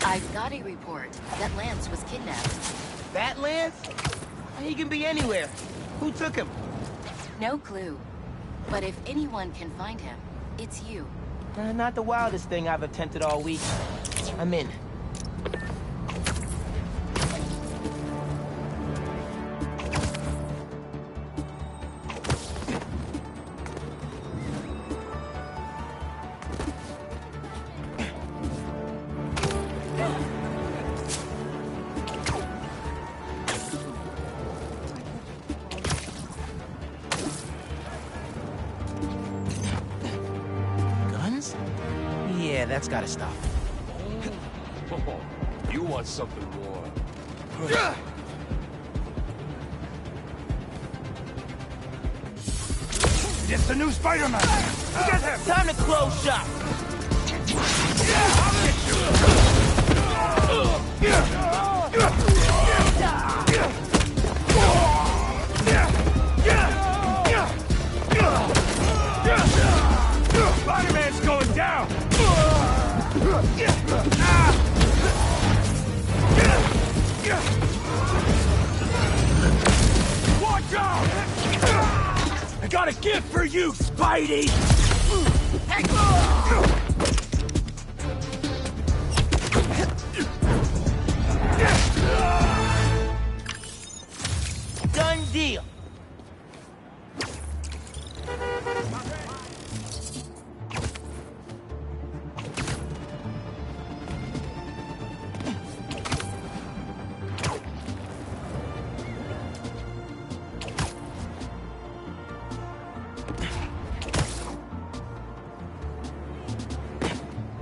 I've got a report that Lance was kidnapped. That Lance? He can be anywhere. Who took him? No clue. But if anyone can find him, it's you. Not the wildest thing I've attempted all week. I'm in. Yeah, that's gotta stop. Oh, you want something more? It's the new Spider-Man! Get him! Time to close shop! Spider-Man's going down! Watch out! I got a gift for you, Spidey! Done deal.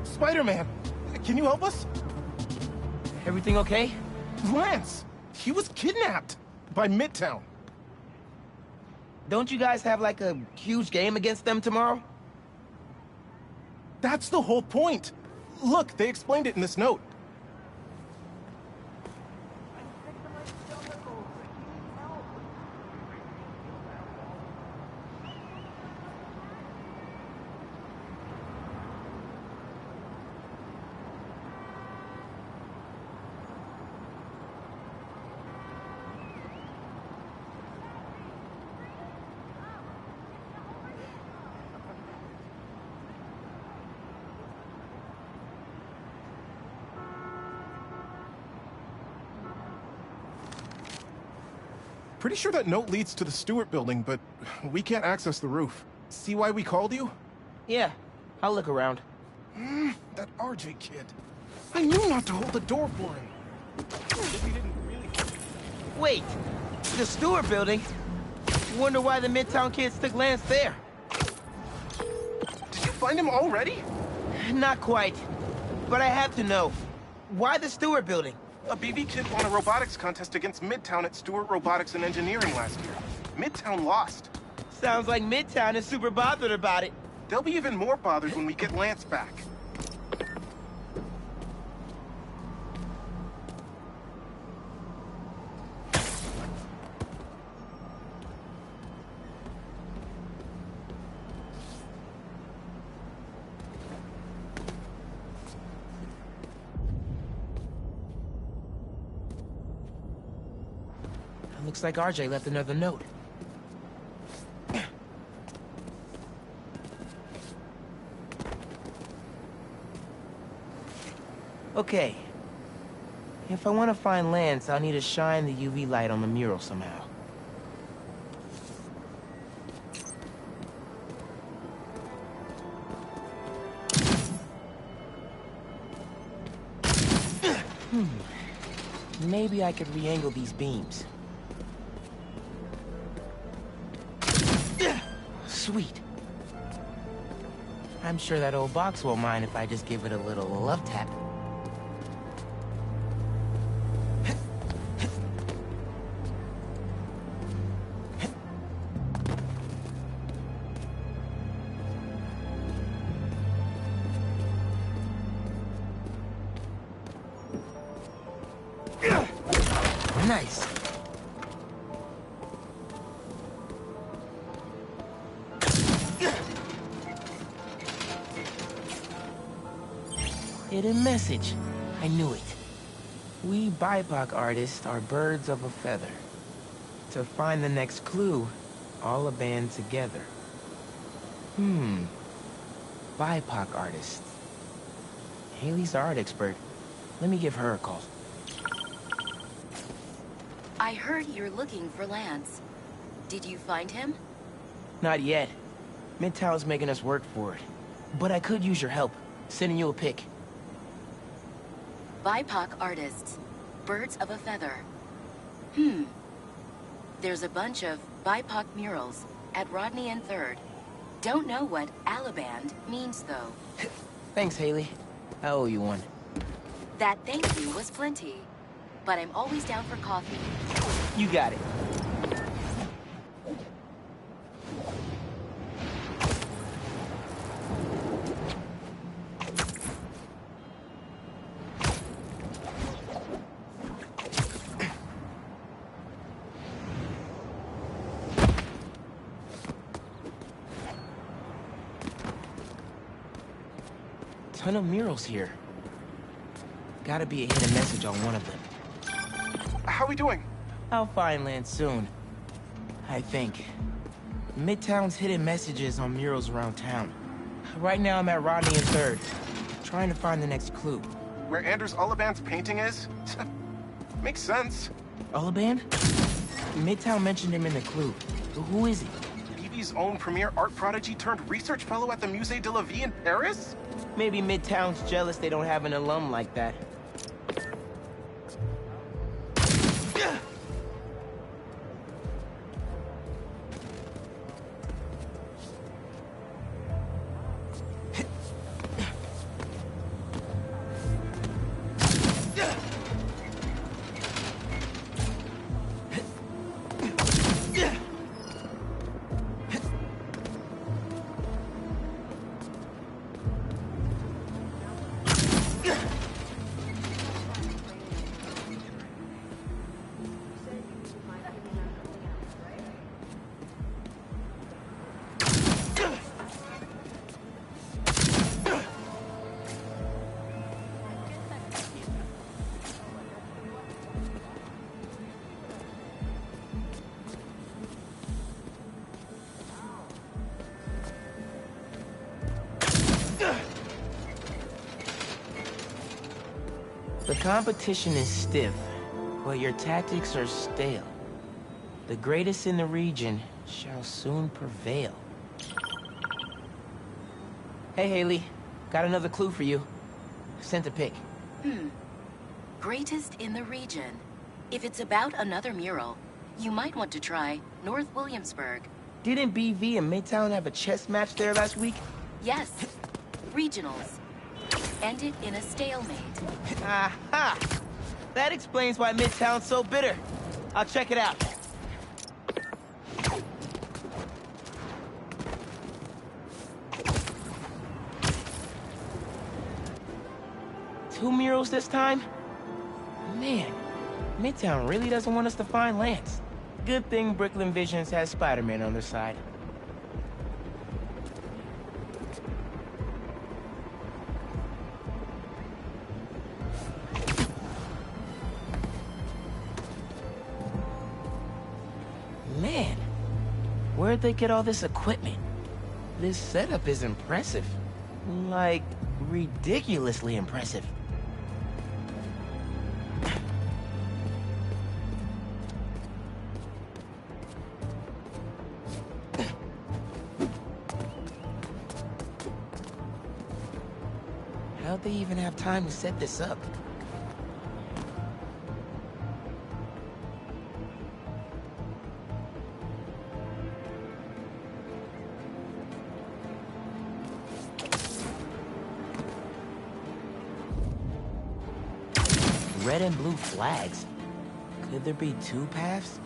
Spider-Man, can you help us? Everything okay? Lance! He was kidnapped by Midtown. Don't you guys have like a huge game against them tomorrow? That's the whole point. Look, they explained it in this note. Pretty sure that note leads to the Stewart building, but we can't access the roof. See why we called you? Yeah, I'll look around. That RJ kid. I knew not to hold the door for him. He didn't really... Wait, the Stewart building? Wonder why the Midtown kids took Lance there. Did you find him already? Not quite, but I have to know. Why the Stewart building? A BB kid won a robotics contest against Midtown at Stewart Robotics and Engineering last year. Midtown lost. Sounds like Midtown is super bothered about it. They'll be even more bothered when we get Lance back. Looks like RJ left another note. Okay. If I want to find Lance, I'll need to shine the UV light on the mural somehow. Maybe I could re-angle these beams. Sweet. I'm sure that old box won't mind if I just give it a little love tap. Nice. Hidden message. I knew it. We BIPOC artists are birds of a feather. To find the next clue, all a band together. BIPOC artists. Haley's the art expert. Let me give her a call. I heard you're looking for Lance. Did you find him? Not yet. Midtown's making us work for it. But I could use your help. Sending you a pic. BIPOC artists. Birds of a feather. There's a bunch of BIPOC murals at Rodney and 3rd. Don't know what Alaband means, though. Thanks, Haley. I owe you one. That thank you was plenty. But I'm always down for coffee. You got it. Ton of murals here. Gotta be a hidden message on one of them. How we doing? I'll find Lance soon. I think. Midtown's hidden messages on murals around town. Right now I'm at Rodney and 3rd, trying to find the next clue. Where Anders Olaband's painting is? Makes sense. Olaband? Midtown mentioned him in the clue. Who is he? BB's own premier art prodigy turned research fellow at the Musée de la Vie in Paris? Maybe Midtown's jealous they don't have an alum like that. The competition is stiff, but your tactics are stale. The greatest in the region shall soon prevail. Hey, Haley. Got another clue for you. Sent a pic. Greatest in the region. If it's about another mural, you might want to try North Williamsburg. Didn't BV and Midtown have a chess match there last week? Yes. Regionals. Ended in a stalemate. Aha! That explains why Midtown's so bitter. I'll check it out. Two murals this time? Man, Midtown really doesn't want us to find Lance. Good thing Brooklyn Visions has Spider-Man on their side. Man, where'd they get all this equipment? This setup is impressive. Like, ridiculously impressive. How'd they even have time to set this up? Red and blue flags. Could there be two paths?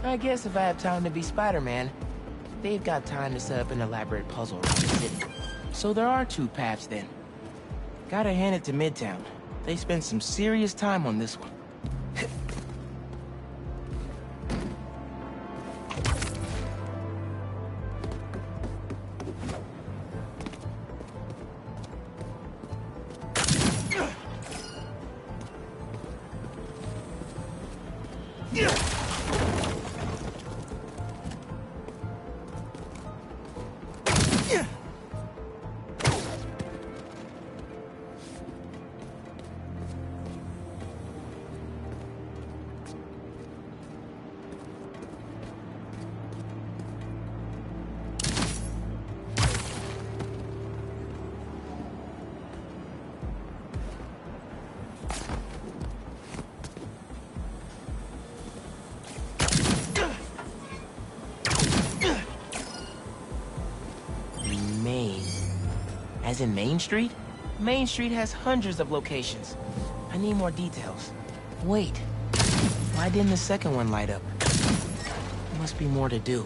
I guess if I have time to be Spider-Man, they've got time to set up an elaborate puzzle around the city. So there are two paths then. Gotta hand it to Midtown. They spent some serious time on this one. As in Main Street? Main Street has hundreds of locations. I need more details. Wait, why didn't the second one light up? Must be more to do.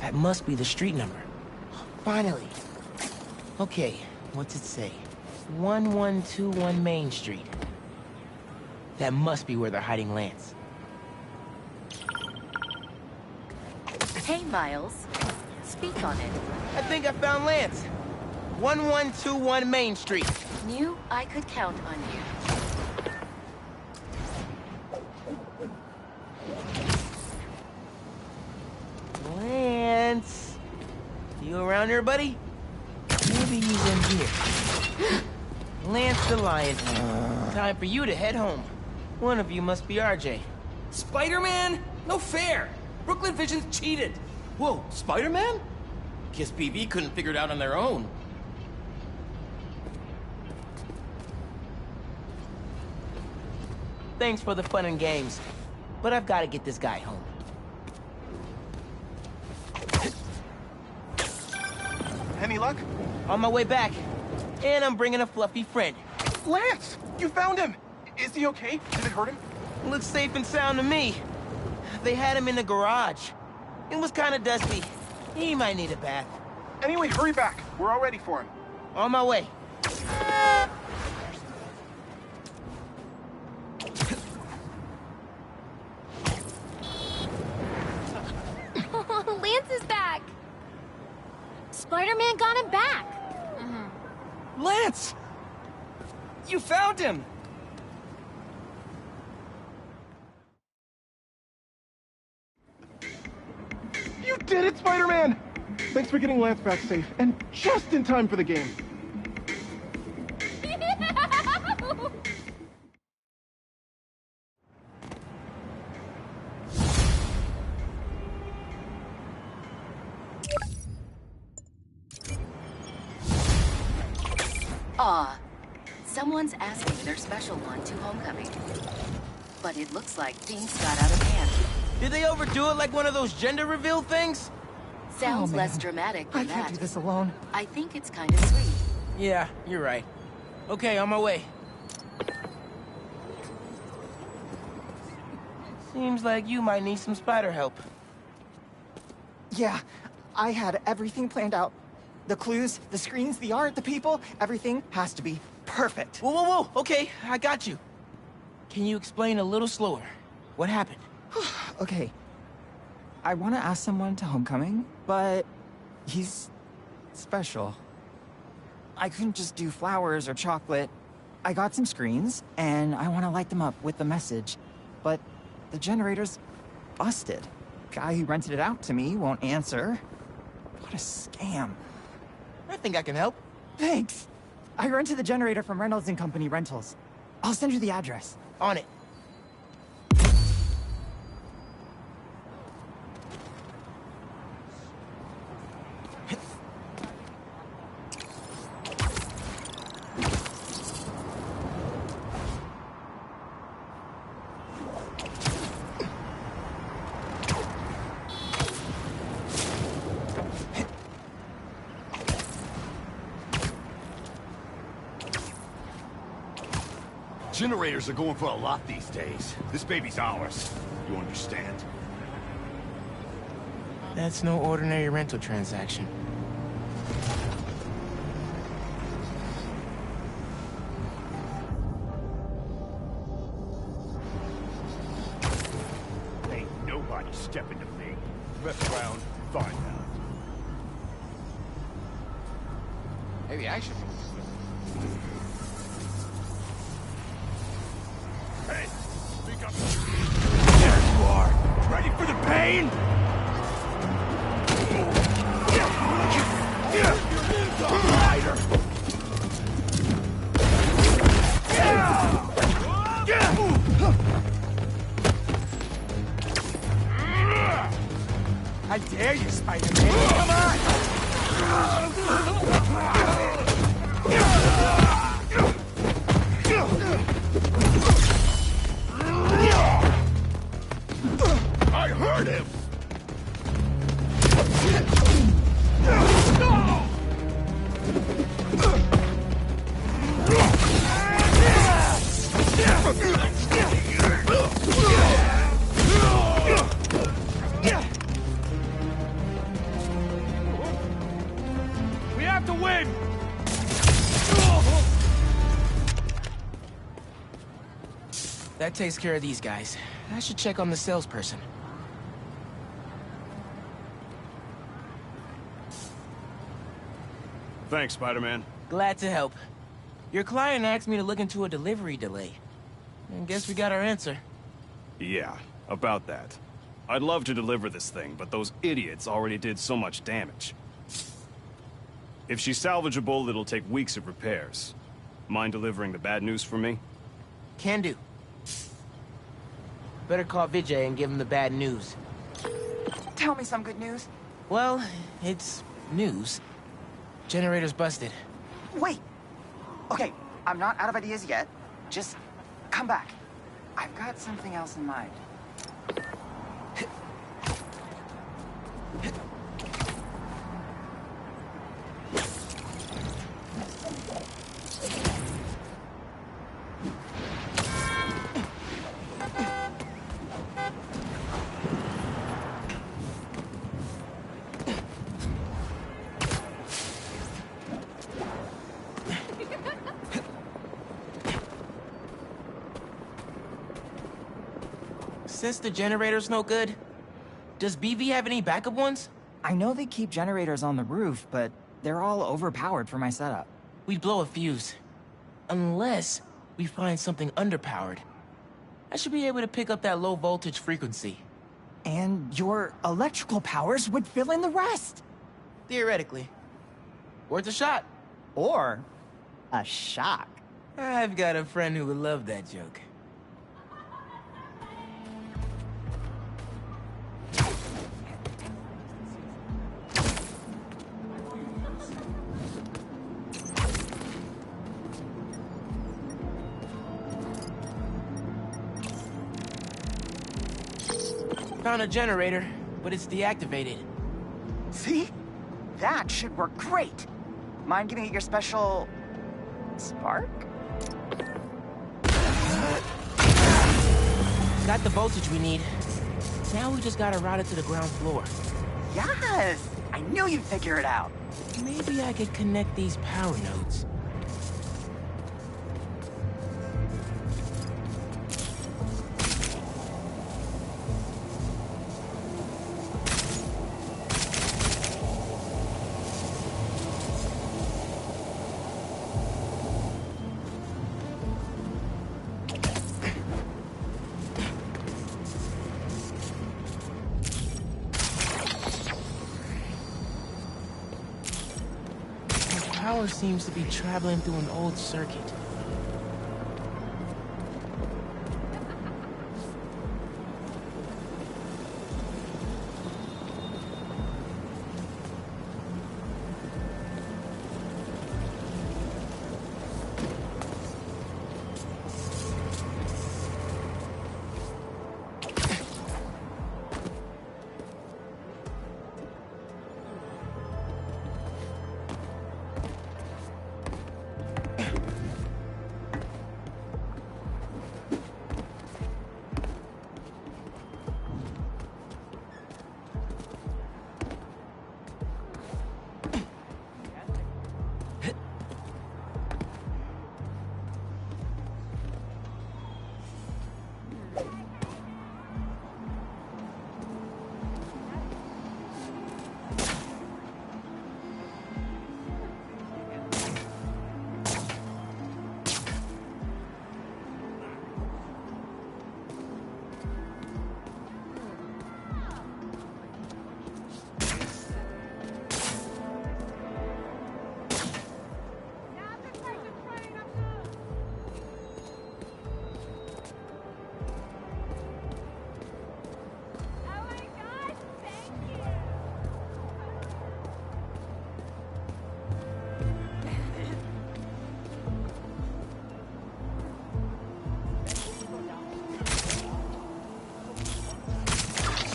That must be the street number. Finally. Okay, what's it say? 1121 Main Street. That must be where they're hiding Lance. Hey, Miles. Speak on it. I think I found Lance. 1121 Main Street. Knew I could count on you. Lance. You around here, buddy? Maybe he's in here. Lance the Lion. Time for you to head home. One of you must be RJ. Spider-Man? No fair! Brooklyn Vision's cheated! Whoa, Spider-Man? Guess PV couldn't figure it out on their own. Thanks for the fun and games, but I've got to get this guy home. Any luck? On my way back. And I'm bringing a fluffy friend. Lance! You found him! Is he okay? Did it hurt him? Looks safe and sound to me. They had him in the garage. It was kind of dusty. He might need a bath. Anyway, hurry back. We're all ready for him. On my way. Lance is back! Spider-Man got him back! Lance! You found him! You did it, Spider-Man! Thanks for getting Lance back safe, and just in time for the game. Aw, someone's asking their special one to homecoming. But it looks like things got out of hand. Did they overdo it like one of those gender reveal things? Sounds less dramatic than I can't that. do this alone. I think it's kind of sweet. Yeah, you're right. Okay, on my way. Seems like you might need some spider help. Yeah, I had everything planned out. The clues, the screens, the art, the people, everything has to be perfect. Whoa, whoa, whoa! Okay, I got you. Can you explain a little slower? What happened? Okay. I want to ask someone to homecoming, but he's special. I couldn't just do flowers or chocolate. I got some screens, and I want to light them up with the message, but the generator's busted. Guy who rented it out to me won't answer. What a scam. I think I can help. Thanks. I rented the generator from Reynolds and Company Rentals. I'll send you the address. On it. Generators are going for a lot these days. This baby's ours. You understand? That's no ordinary rental transaction. Ain't nobody stepping to me. Mess around, find out. Maybe I should. Hey, speak up. There you are. Ready for the pain? I dare you, Spider-Man. Come on! I heard him! We have to win! That takes care of these guys. I should check on the salesperson. Thanks, Spider-Man. Glad to help. Your client asked me to look into a delivery delay. I guess we got our answer. Yeah, about that. I'd love to deliver this thing, but those idiots already did so much damage. If she's salvageable, it'll take weeks of repairs. Mind delivering the bad news for me? Can do. Better call Vijay and give him the bad news. Tell me some good news. Well, it's news. Generator's busted. Wait! Okay, I'm not out of ideas yet. Just come back. I've got something else in mind. Since the generator's no good, does BV have any backup ones? I know they keep generators on the roof, but they're all overpowered for my setup. We'd blow a fuse. Unless we find something underpowered. I should be able to pick up that low voltage frequency. And your electrical powers would fill in the rest. Theoretically. Worth a shot. Or a shock. I've got a friend who would love that joke. Found a generator, but it's deactivated. See? That should work great. Mind giving it your special... spark? Got the voltage we need. Now we just gotta route it to the ground floor. Yes! I knew you'd figure it out. Maybe I could connect these power nodes. power seems to be traveling through an old circuit.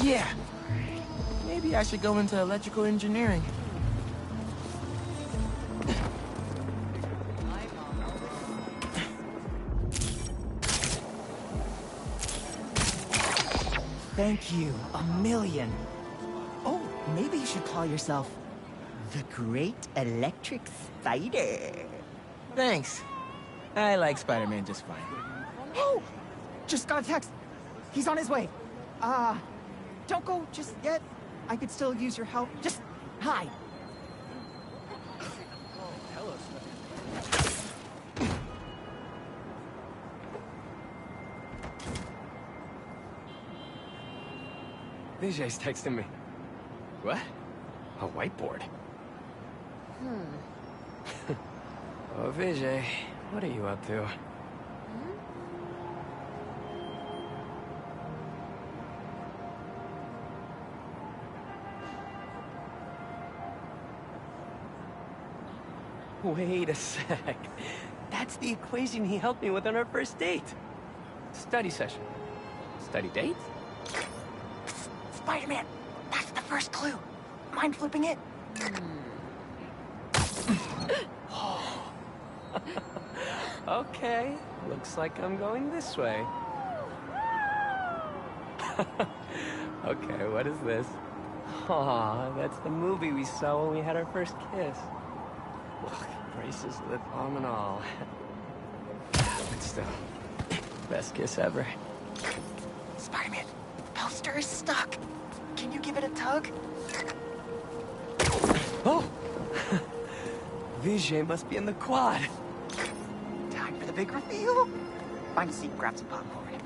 Yeah. Maybe I should go into electrical engineering. Thank you, a million. Oh, maybe you should call yourself the Great Electric Spider. Thanks. I like Spider-Man just fine. Oh! Just got a text. He's on his way. Don't go just yet. I could still use your help. Just hide. Vijay's texting me. What? A whiteboard? Oh, Vijay, what are you up to? Wait a sec. That's the equation he helped me with on our first date. Study session. Study date? Spider-Man, that's the first clue. Mind flipping it? Okay, looks like I'm going this way. Okay, what is this? Aw, that's the movie we saw when we had our first kiss. Look, braces, lip balm and all. But still, best kiss ever. Spider-Man, poster is stuck. Can you give it a tug? Oh! Vijay must be in the quad. Time for the big reveal. Find a seat, grab some popcorn.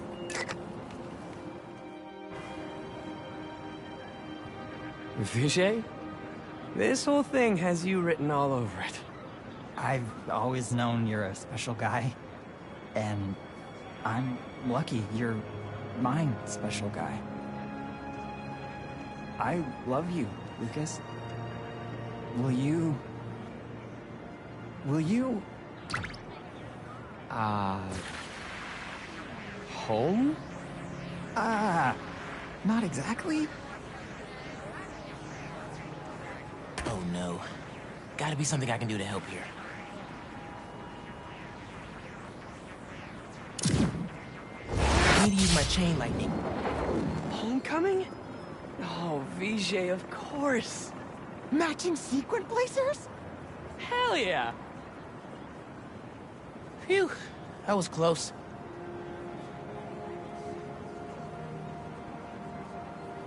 Vijay? This whole thing has you written all over it. I've always known you're a special guy. And I'm lucky you're my special guy. I love you, Lucas. Will you... Home? Not exactly. Oh no. Gotta be something I can do to help here. I need to use my chain lightning. Homecoming? Oh, Vijay, of course. Matching sequin blazers? Hell yeah. Phew, that was close.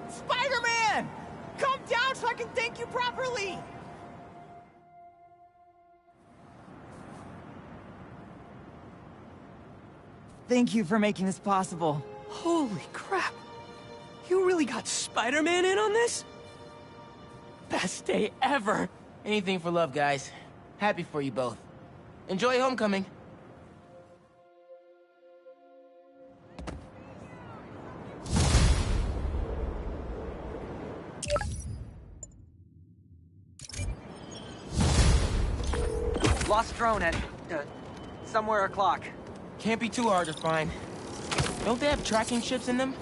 Spider-Man! Come down so I can thank you properly! Thank you for making this possible. Holy crap. You really got Spider-Man in on this? Best day ever. Anything for love, guys. Happy for you both. Enjoy homecoming. Lost drone at, somewhere o'clock. Can't be too hard to find. Don't they have tracking chips in them?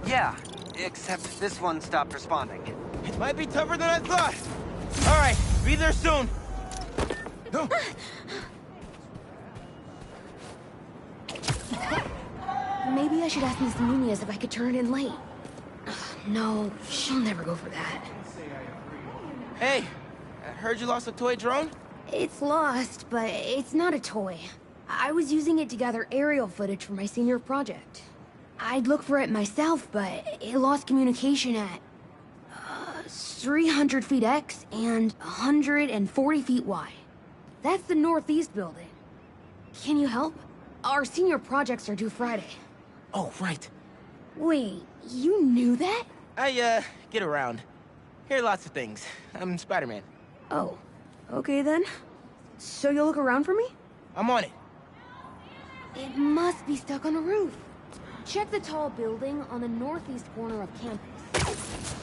Yeah, except this one stopped responding. It might be tougher than I thought. All right, be there soon. No. Maybe I should ask Miss Nunez if I could turn it in late. No, she'll never go for that. Hey, I heard you lost a toy drone? It's lost, but it's not a toy. I was using it to gather aerial footage for my senior project. I'd look for it myself, but it lost communication at 300 feet X and 140 feet Y. That's the northeast building. Can you help? Our senior projects are due Friday. Oh, right. Wait, you knew that? I, get around. Hear lots of things. I'm Spider-Man. Oh, okay then. So you'll look around for me? I'm on it. It must be stuck on a roof. Check the tall building on the northeast corner of campus.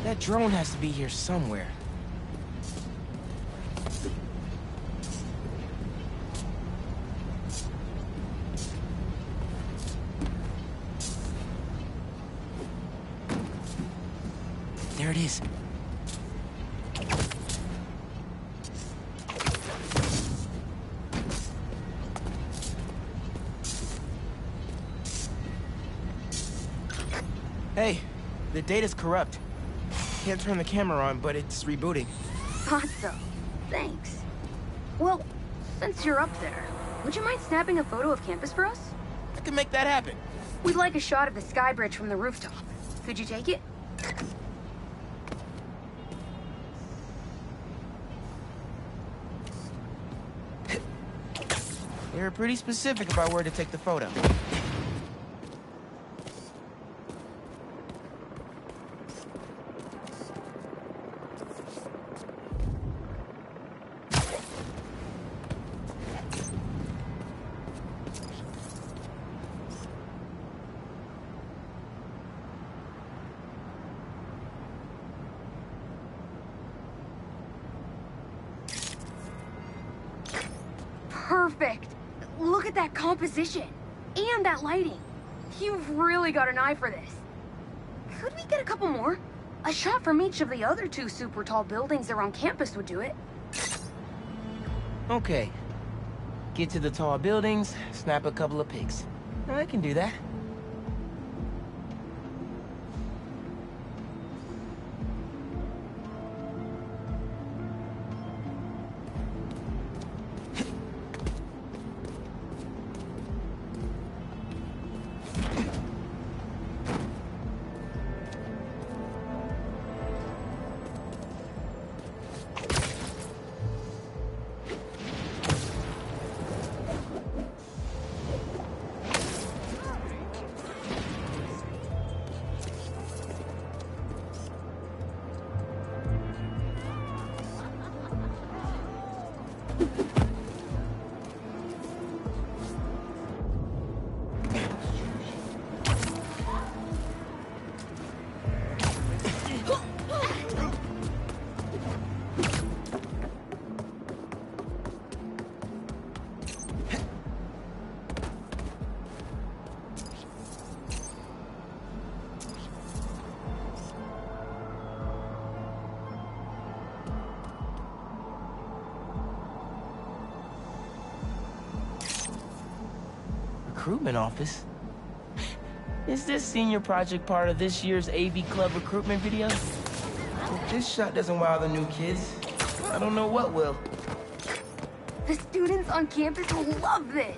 That drone has to be here somewhere. There it is. Hey, the data's corrupt. Can't turn the camera on, but it's rebooting. Thought so. Thanks. Well, since you're up there, would you mind snapping a photo of campus for us? I can make that happen. We'd like a shot of the sky bridge from the rooftop. Could you take it? They were pretty specific about where to take the photo. Perfect! Look at that composition! And that lighting! You've really got an eye for this. Could we get a couple more? A shot from each of the other two super tall buildings around campus would do it. Okay. Get to the tall buildings, snap a couple of pics. I can do that. Recruitment office? Is this senior project part of this year's AV Club recruitment video? If this shot doesn't wow the new kids, I don't know what will. The students on campus will love this!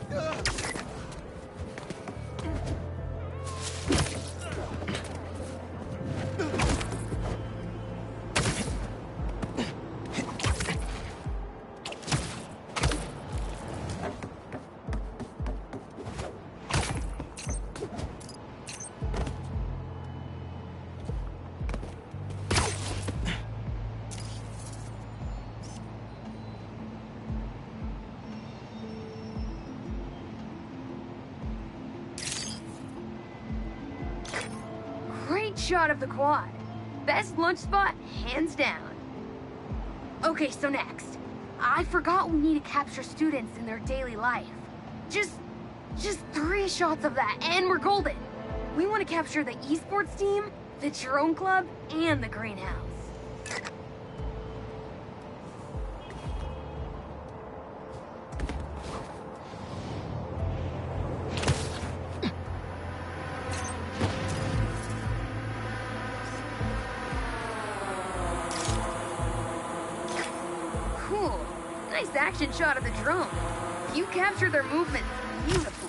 shot of the quad. Best lunch spot, hands down. Okay, so next. I forgot we need to capture students in their daily life. Just 3 shots of that, and we're golden. We want to capture the esports team, the drone club, and the greenhouse. Cool. Nice action shot of the drone. You capture their movements beautifully.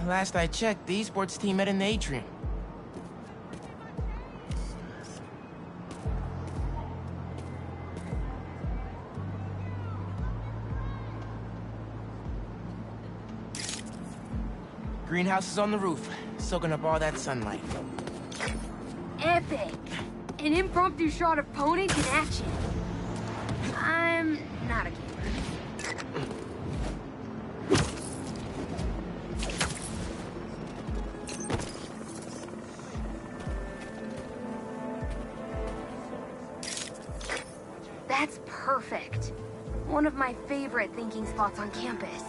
Last I checked, the esports team met in the atrium. Greenhouse is on the roof, soaking up all that sunlight. Epic! An impromptu shot of Ponage in action. I'm not a gamer. That's perfect. One of my favorite thinking spots on campus.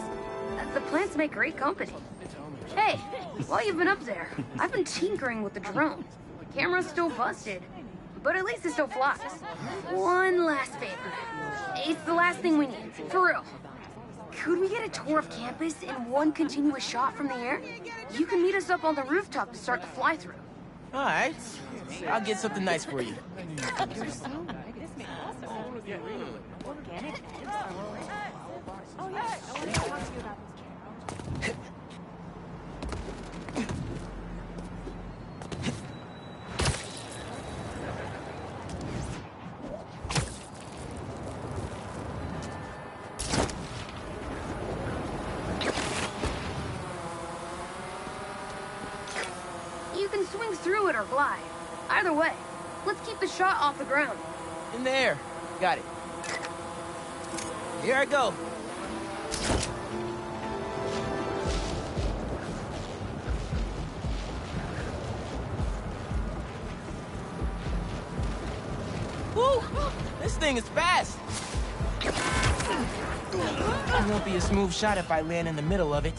The plants make great company. Hey, while you've been up there, I've been tinkering with the drone. Camera's still busted, but at least it still flies. One last favor. It's the last thing we need, for real. Could we get a tour of campus in one continuous shot from the air? You can meet us up on the rooftop to start the fly-through. All right. I'll get something nice for you. or glide. Either way, let's keep the shot off the ground. In the air. Got it. Here I go. Woo! This thing is fast. It won't be a smooth shot if I land in the middle of it.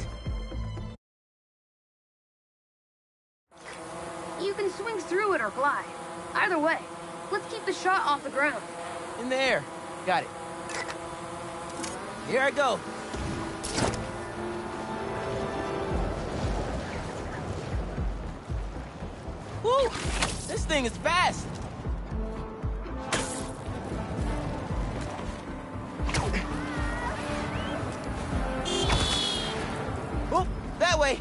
You can swing through it or glide. Either way, let's keep the shot off the ground. In the air. Got it. Here I go. Woo! This thing is fast. Oh, that way.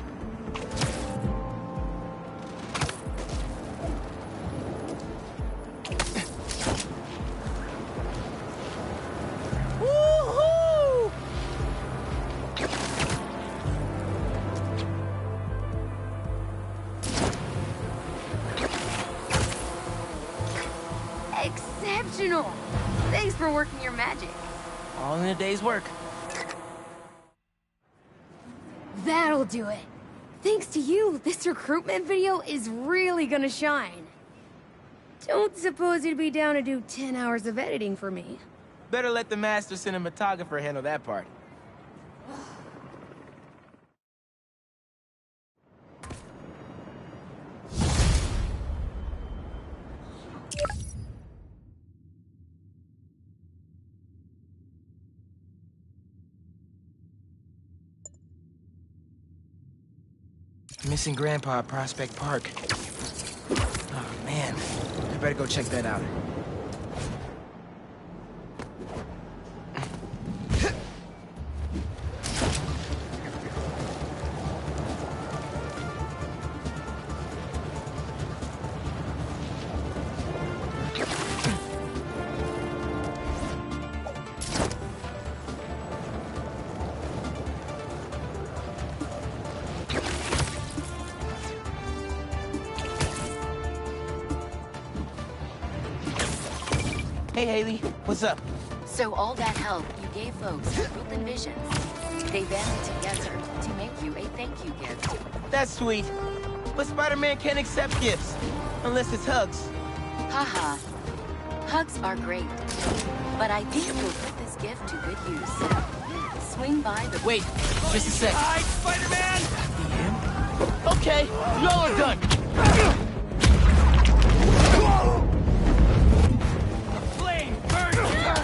Woo-hoo! Exceptional! Thanks for working your magic. All in a day's work. That'll do it. Thanks to you, this recruitment video is really gonna shine. Don't suppose you'd be down to do 10 hours of editing for me. Better let the master cinematographer handle that part. Missing Grandpa at Prospect Park. Oh, man. I better go check that out. Hey, Haley. What's up? So all that help you gave folks at Brooklyn Visions, they banded together to make you a thank you gift. That's sweet. But Spider-Man can't accept gifts. Unless it's hugs. Haha. Hugs are great. But I think you'll put this gift to good use. Swing by the... Wait, just a sec. Hi, Spider-Man! Okay, y'all are done. Flame, burn, burn!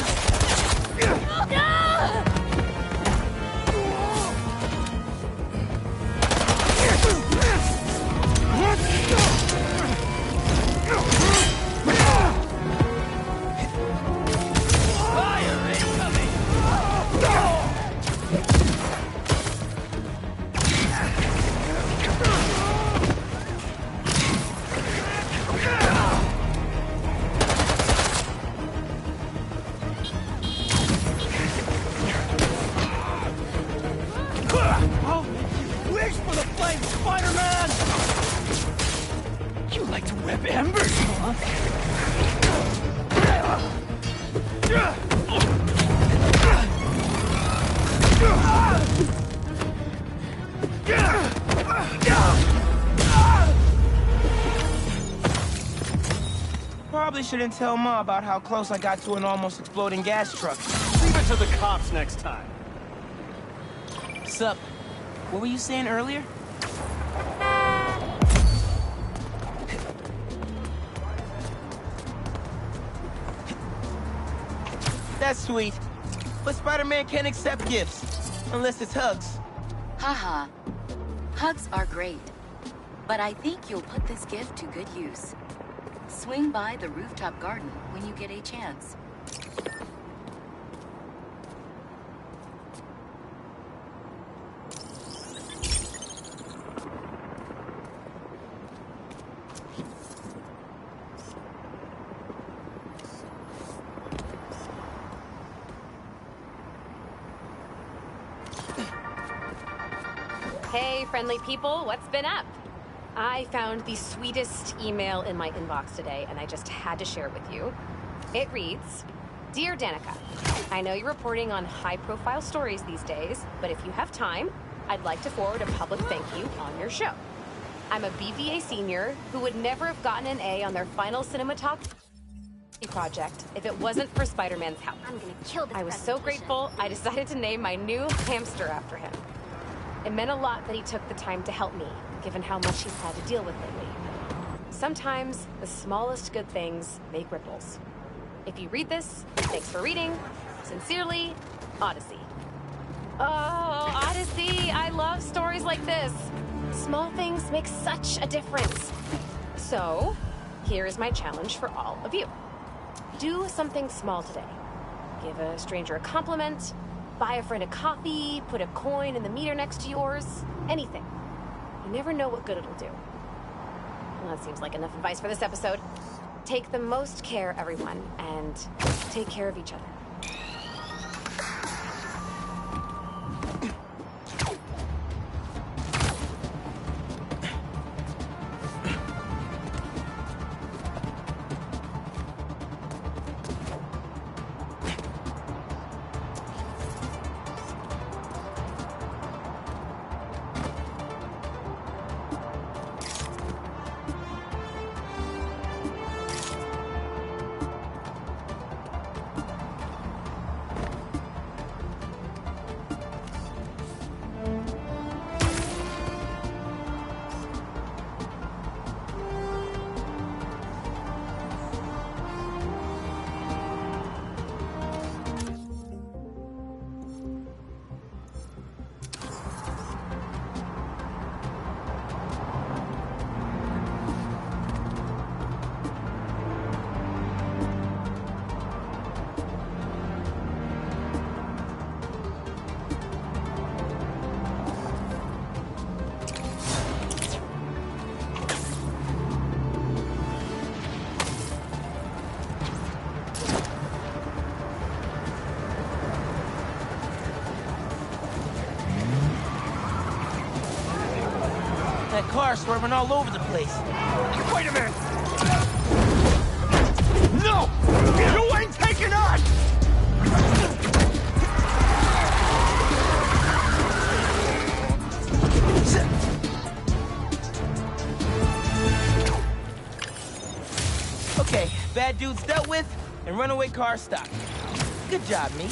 Fire incoming! Wish for the flame, Spider-Man! You like to whip embers, huh? Probably shouldn't tell Ma about how close I got to an almost exploding gas truck. Leave it to the cops next time. Sup? What were you saying earlier? That's sweet. But Spider-Man can't accept gifts. Unless it's hugs. Haha. Hugs are great. But I think you'll put this gift to good use. Swing by the rooftop garden when you get a chance. Hey, friendly people, what's been up? I found the sweetest email in my inbox today, and I just had to share it with you. It reads, Dear Danica, I know you're reporting on high-profile stories these days, but if you have time, I'd like to forward a public thank you on your show. I'm a BVA senior who would never have gotten an A on their final cinematography project if it wasn't for Spider-Man's help. I'm gonna kill this I was so grateful, I decided to name my new hamster after him. It meant a lot that he took the time to help me, given how much he's had to deal with lately. Sometimes, the smallest good things make ripples. If you read this, thanks for reading. Sincerely, Odyssey. Oh, Odyssey! I love stories like this. Small things make such a difference. So, here is my challenge for all of you. Do something small today. Give a stranger a compliment, buy a friend a coffee, put a coin in the meter next to yours, anything. You never know what good it'll do. Well, that seems like enough advice for this episode. Take the most care, everyone, and take care of each other. That car swerving all over the place. Wait a minute! No! You ain't taking us! Okay, bad dudes dealt with, and runaway car stopped. Good job, me.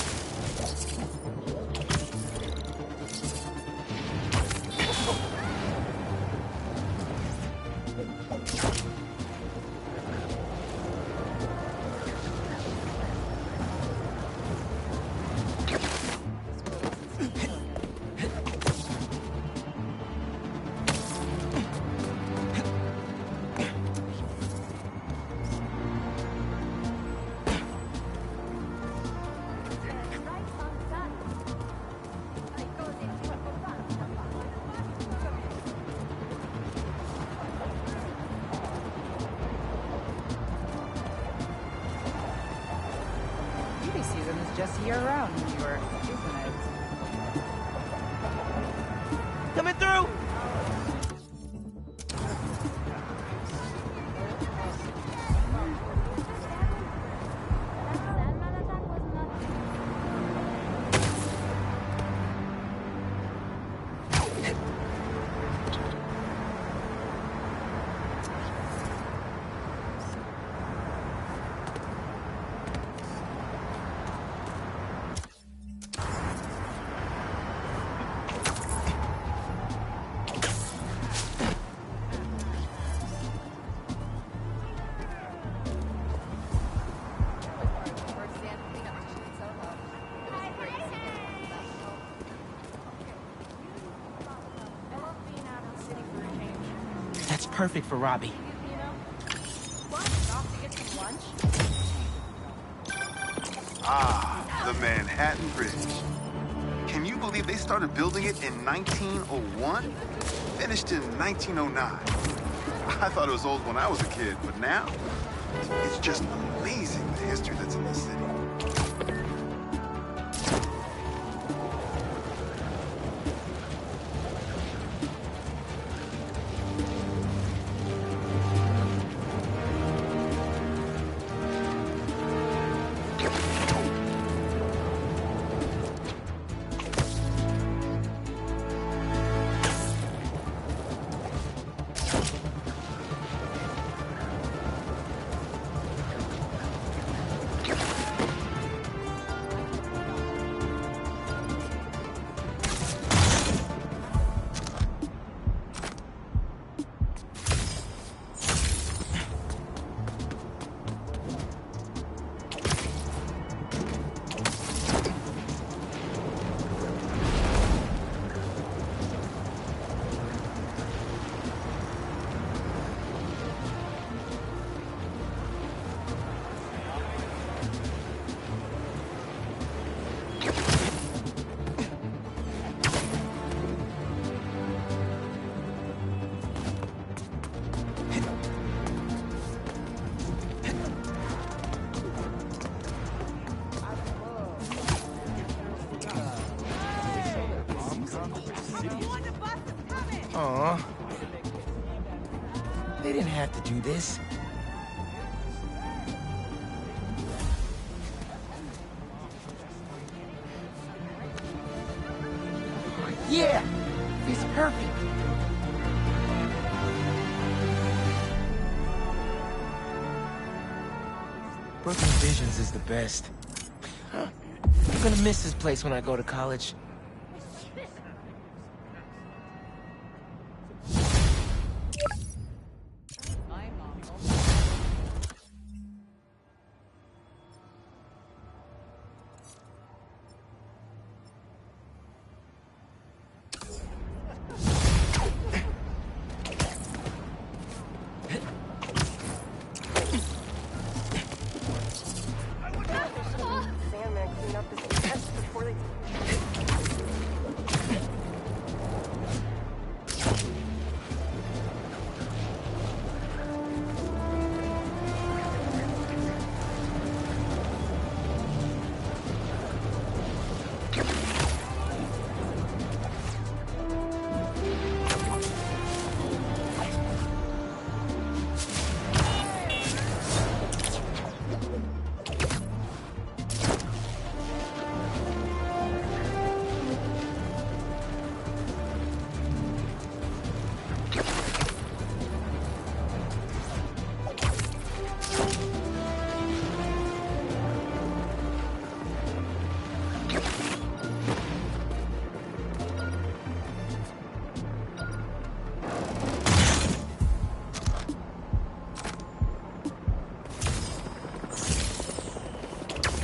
Movie season is just year-round in New York, isn't it? Coming through! That's perfect for Robbie. Ah, the Manhattan Bridge. Can you believe they started building it in 1901? Finished in 1909. I thought it was old when I was a kid, but now, it's just amazing the history that's in this city. have to do this. Yeah! It's perfect! Brooklyn Visions is the best. I'm gonna miss this place when I go to college.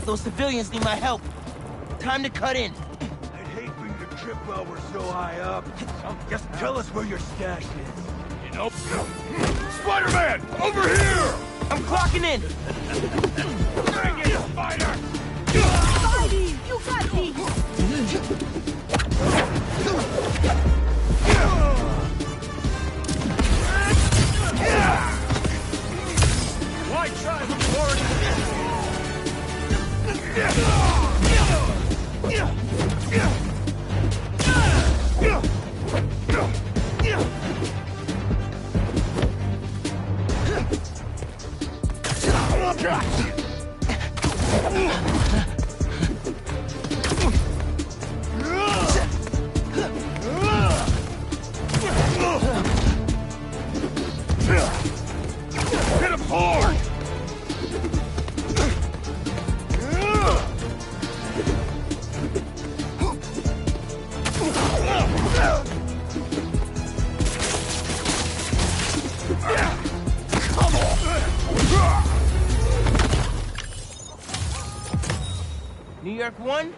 Those civilians need my help. Time to cut in. I'd hate for you to trip while we're so high up. Just tell us where your stash is. You know? Spider-Man! Over here! I'm clocking in! Bring it, Spider! Spidey, you got me! Why try when you already missed? Hit him hard! New York 1,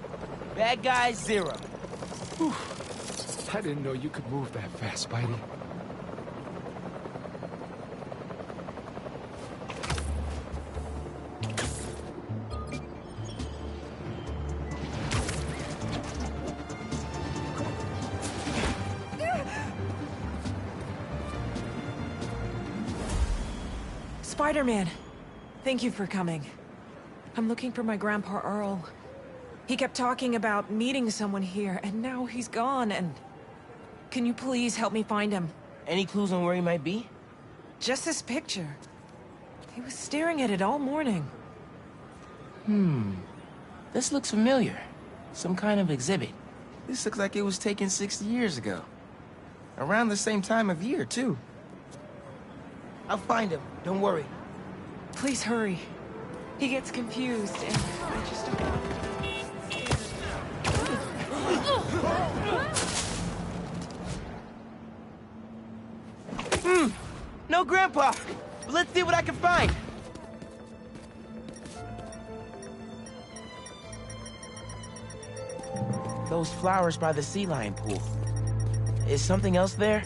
bad guys 0. Whew. I didn't know you could move that fast, Spidey. Spider-Man, thank you for coming. I'm looking for my Grandpa Earl. He kept talking about meeting someone here, and now he's gone, and... Can you please help me find him? Any clues on where he might be? Just this picture. He was staring at it all morning. This looks familiar. Some kind of exhibit. This looks like it was taken 60 years ago. Around the same time of year, too. I'll find him, don't worry. Please hurry. He gets confused, and I just don't... No Grandpa! But let's see what I can find! Those flowers by the sea lion pool. Is something else there?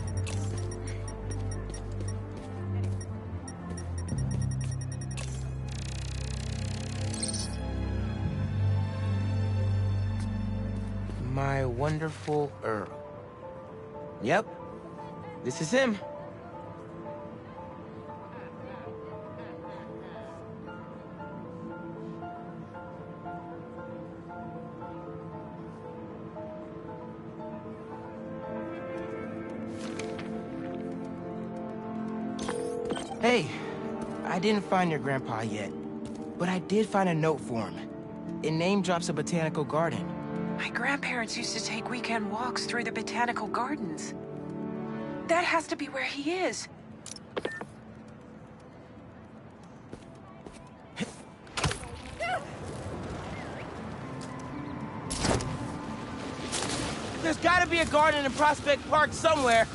My wonderful Earl. Yep, this is him. Hey, I didn't find your grandpa yet, but I did find a note for him. It name drops a botanical garden. My grandparents used to take weekend walks through the botanical gardens. That has to be where he is. There's gotta be a garden in Prospect Park somewhere.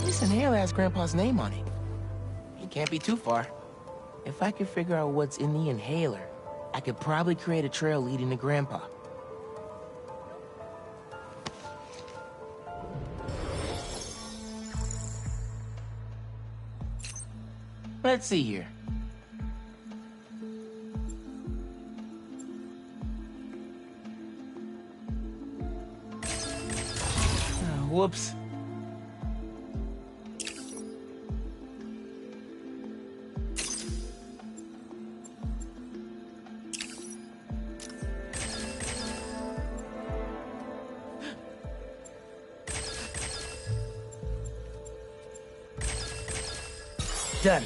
This inhaler has Grandpa's name on it. It can't be too far. If I could figure out what's in the inhaler, I could probably create a trail leading to Grandpa. Let's see here. Whoops. Done.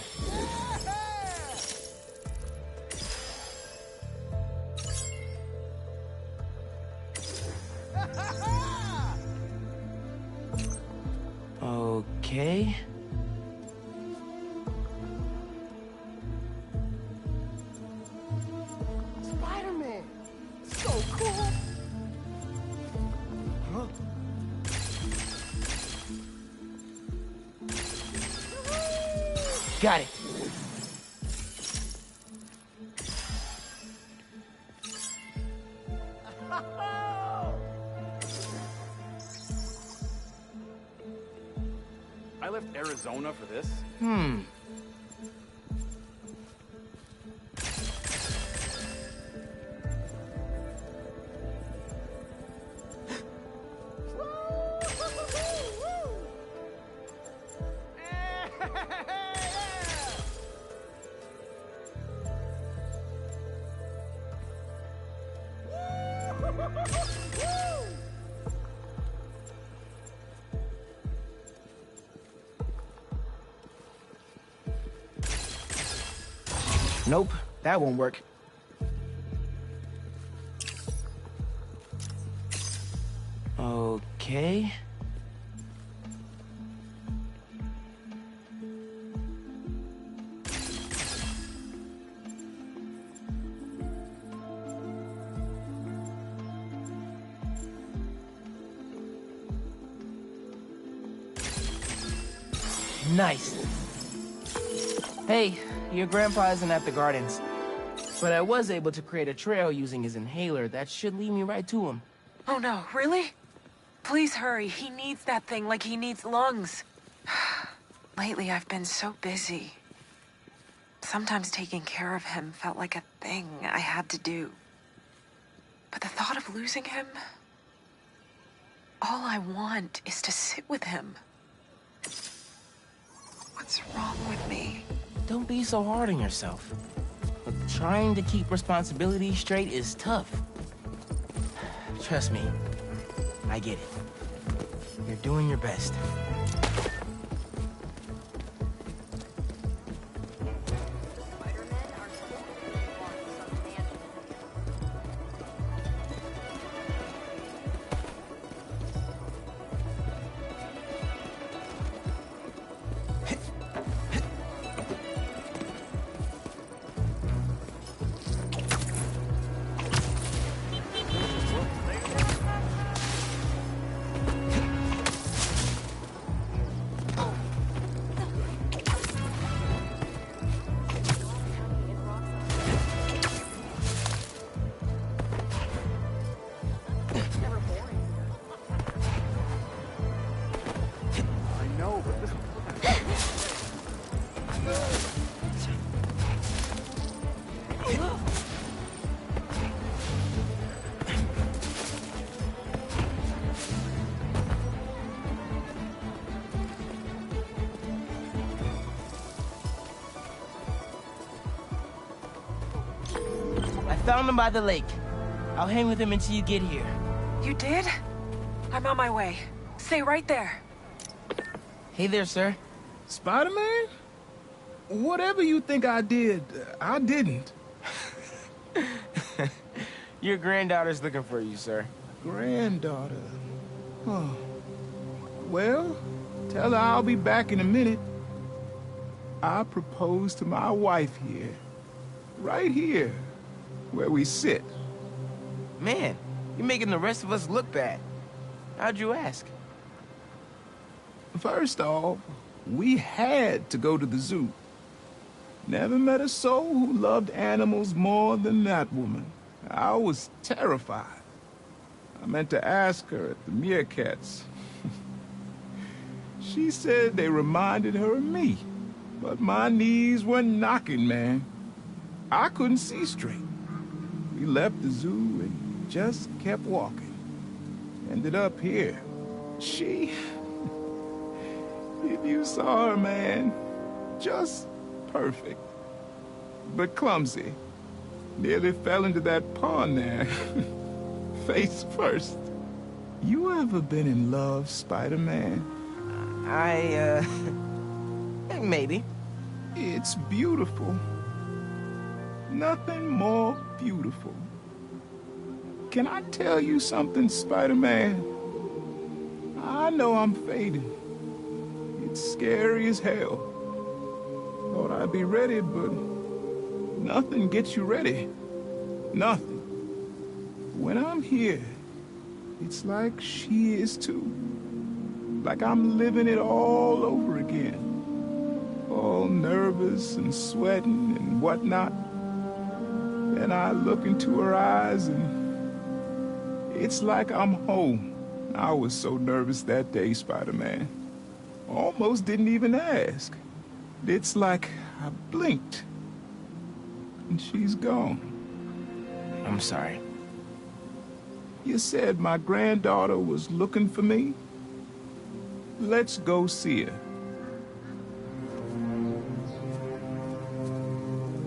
Okay. Spider-Man! So cool! Huh? Got it. I left Arizona for this? Nope, that won't work. Okay. Nice. Hey, your grandpa isn't at the gardens, but I was able to create a trail using his inhaler that should lead me right to him. Oh no, really? Please hurry. He needs that thing like he needs lungs. Lately, I've been so busy. Sometimes taking care of him felt like a thing I had to do. But the thought of losing him... all I want is to sit with him. What's wrong with me? Don't be so hard on yourself. Look, trying to keep responsibilities straight is tough. Trust me, I get it. You're doing your best. Found him by the lake. I'll hang with him until you get here. You did? I'm on my way. Stay right there. Hey there, sir. Spider-Man? Whatever you think I did, I didn't. Your granddaughter's looking for you, sir. Granddaughter? Huh. Well, tell her I'll be back in a minute. I proposed to my wife here. Right here, where we sit. Man, you're making the rest of us look bad. How'd you ask? First off, we had to go to the zoo. Never met a soul who loved animals more than that woman. I was terrified. I meant to ask her at the meerkats. She said they reminded her of me, but my knees were knocking, man. I couldn't see straight. We left the zoo and just kept walking. Ended up here. She... If you saw her, man, just perfect. But clumsy. Nearly fell into that pond there. Face first. You ever been in love, Spider-Man? Maybe. It's beautiful. Nothing more beautiful. Can I tell you something, Spider-Man? I know I'm fading. It's scary as hell. Thought I'd be ready, but nothing gets you ready. Nothing. When I'm here, it's like she is too. Like I'm living it all over again. All nervous and sweating and whatnot. Then I look into her eyes and it's like I'm home. I was so nervous that day, Spider-Man. Almost didn't even ask. It's like I blinked and she's gone. I'm sorry. You said my granddaughter was looking for me? Let's go see her.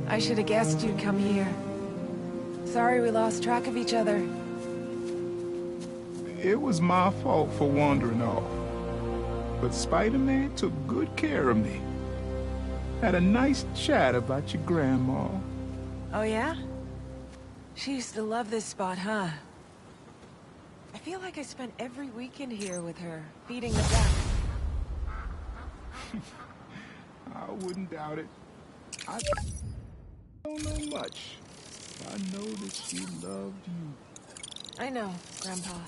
I should have guessed you'd come here. Sorry we lost track of each other. It was my fault for wandering off. But Spider-Man took good care of me. Had a nice chat about your grandma. Oh, yeah? She used to love this spot, huh? I feel like I spent every weekend here with her, feeding the ducks. I wouldn't doubt it. I don't know much. I know that she loved you. I know, Grandpa.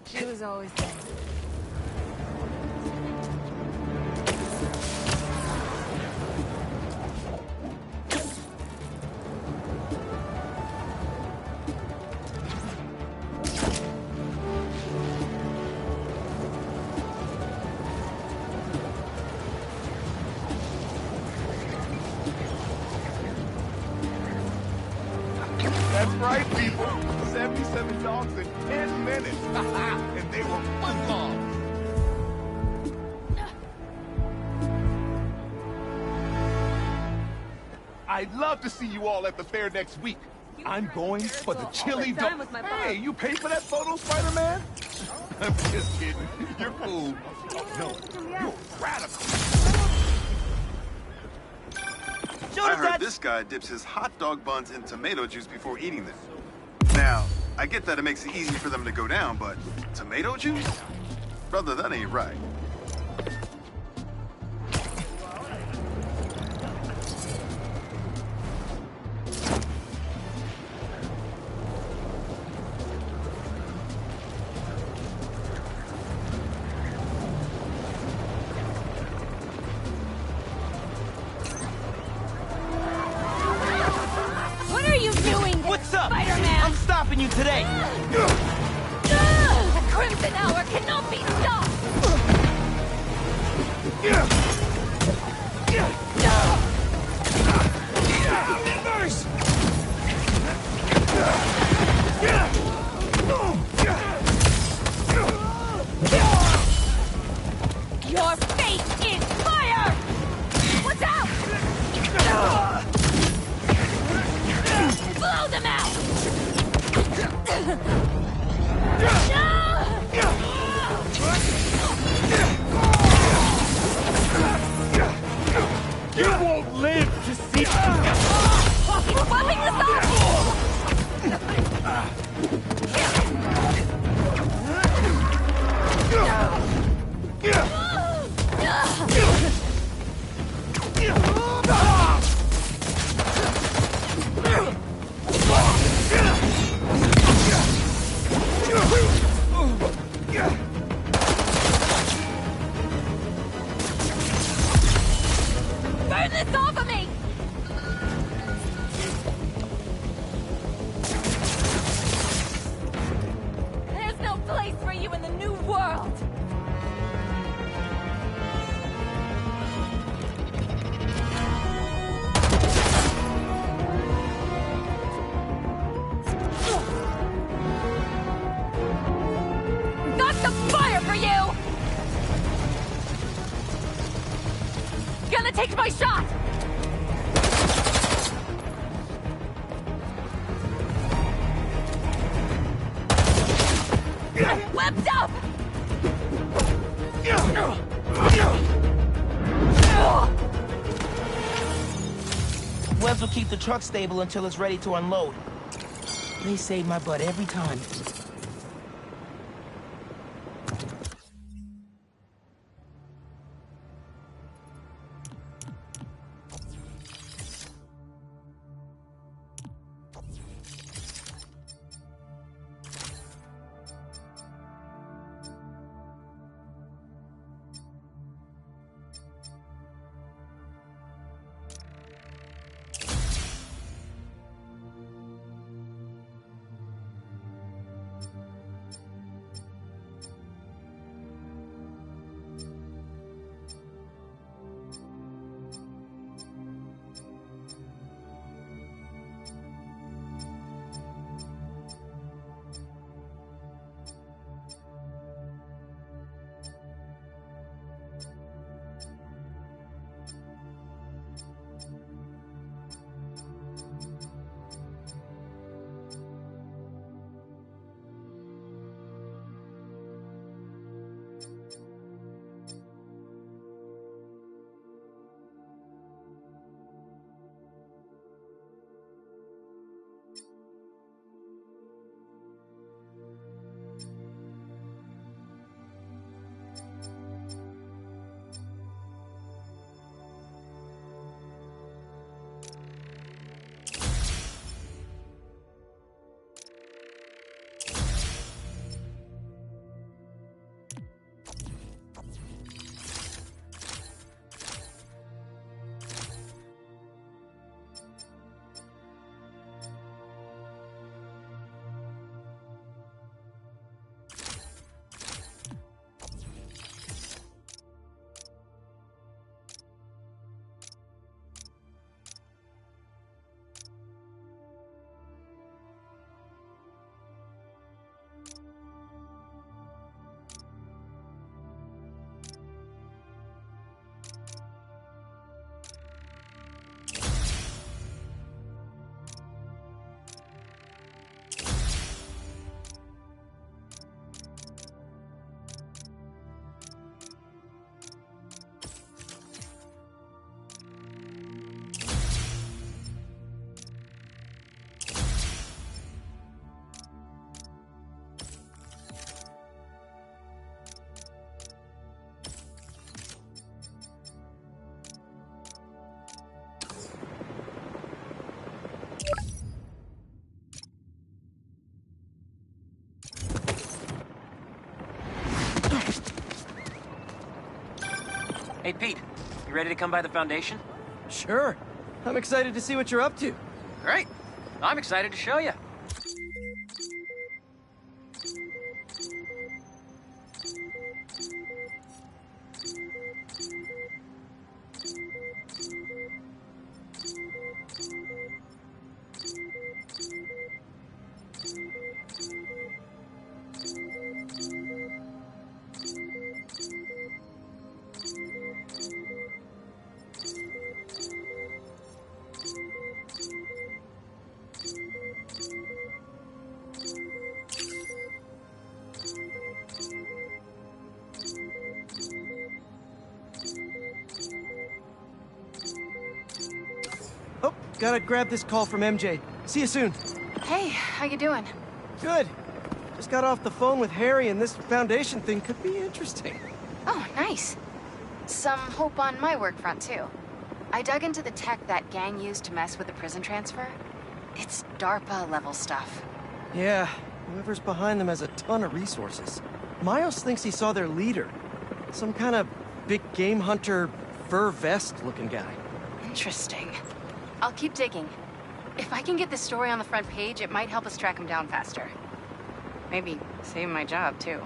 She was always there. That's right, people. 77 dogs in 10 minutes. And they were footballs. I'd love to see you all at the fair next week. I'm going for the chili dog. Hey, you paid for that photo, Spider-Man? I'm just kidding. You're cool. No, you're radical. I heard this guy dips his hot dog buns in tomato juice before eating them. Now, I get that it makes it easy for them to go down, but tomato juice? Brother, that ain't right. I'm stopping you today! The Crimson Hour cannot be stopped! Your fate is fire! What's out? Blow Webbed up! Webs will keep the truck stable until it's ready to unload. They save my butt every time. Hey, Pete. You ready to come by the Foundation? Sure. I'm excited to see what you're up to. Great. I'm excited to show you. Oh, gotta grab this call from MJ. See you soon. Hey, how you doing? Good. Just got off the phone with Harry, and this Foundation thing could be interesting. Oh, nice. Some hope on my work front, too. I dug into the tech that gang used to mess with the prison transfer. It's DARPA-level stuff. Yeah, whoever's behind them has a ton of resources. Miles thinks he saw their leader. Some kind of big game hunter, fur vest-looking guy. Interesting. I'll keep digging. If I can get this story on the front page, it might help us track him down faster. Maybe save my job, too.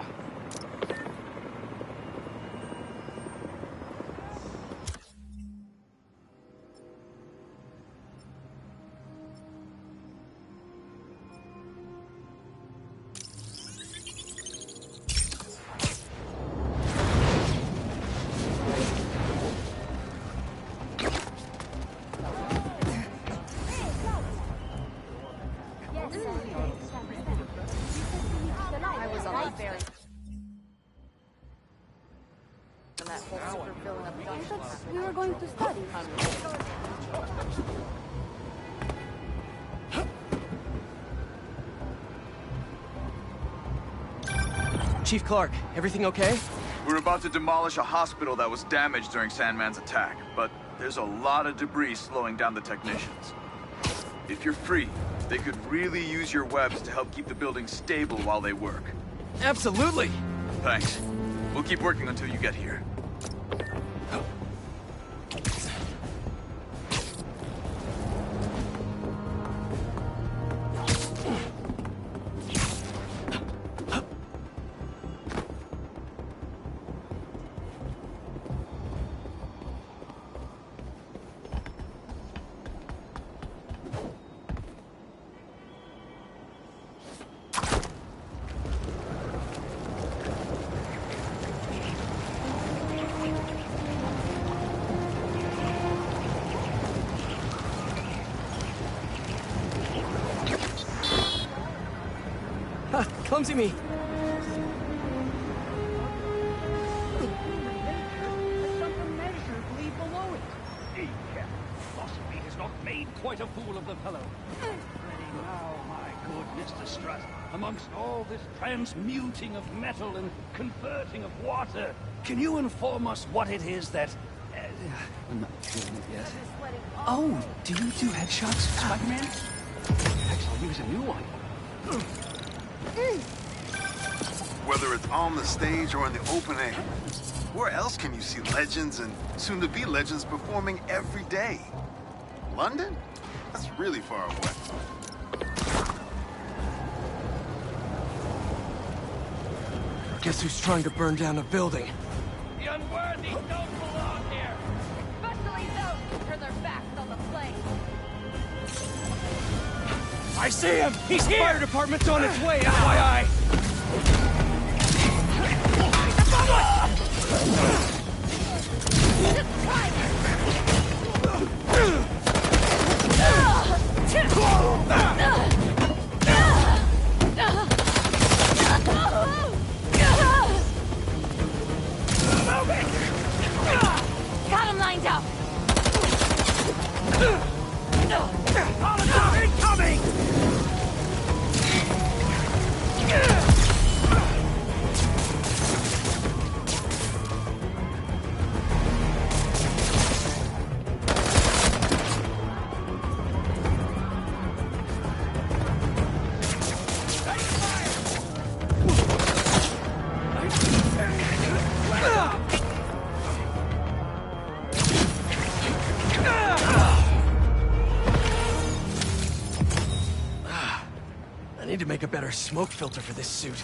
I was on the fair Chief Clark, everything okay? We're about to demolish a hospital that was damaged during Sandman's attack, but there's a lot of debris slowing down the technicians. If you're free, they could really use your webs to help keep the building stable while they work. Absolutely! Thanks. We'll keep working until you get here. Clumsy me. Philosophy has not made quite a fool of the fellow. Now, my good Mr. Strutt, amongst all this transmuting of metal and converting of water, can you inform us what it is that... I'm not feeling it yet. Oh, do you do headshots, Spider-Man? I'll use a new one. Whether it's on the stage or in the open air, where else can you see legends and soon-to-be legends performing every day? London? That's really far away. Guess who's trying to burn down a building? The unworthy don't belong here! Especially those who turn their backs on the flame. I see him! He's here! Fire department's on its way, FYI! Got him lined up! Incoming! I need to make a better smoke filter for this suit.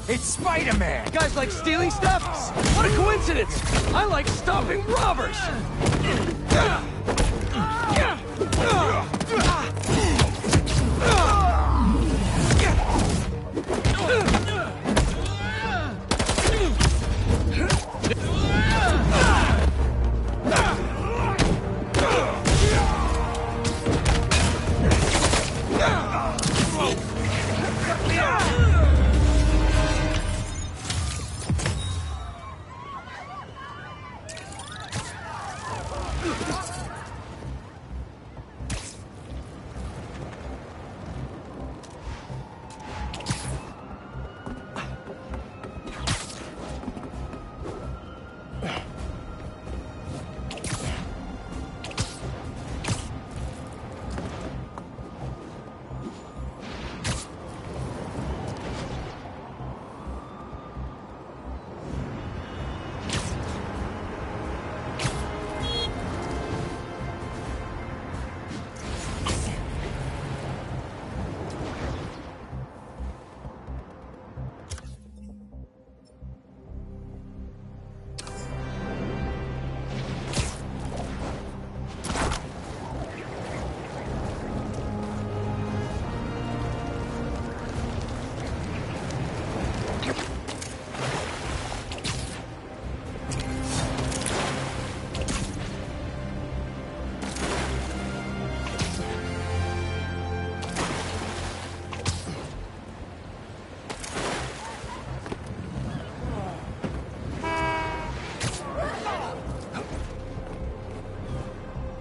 It's Spider-Man! Guys like stealing stuff? What a coincidence! I like stopping robbers!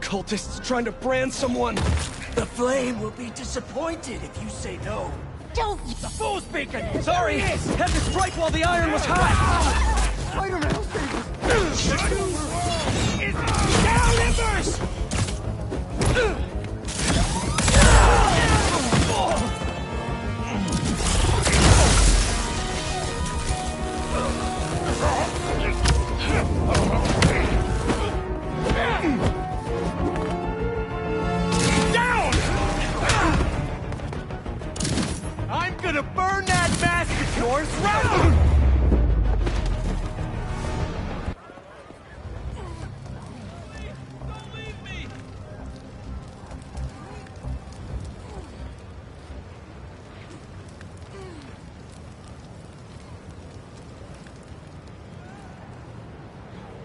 Cultists trying to brand someone. The Flame will be disappointed if you say no. Don't! The fool's beacon! Sorry! Had to strike while the iron was hot! Spider-Man! Down, Embers!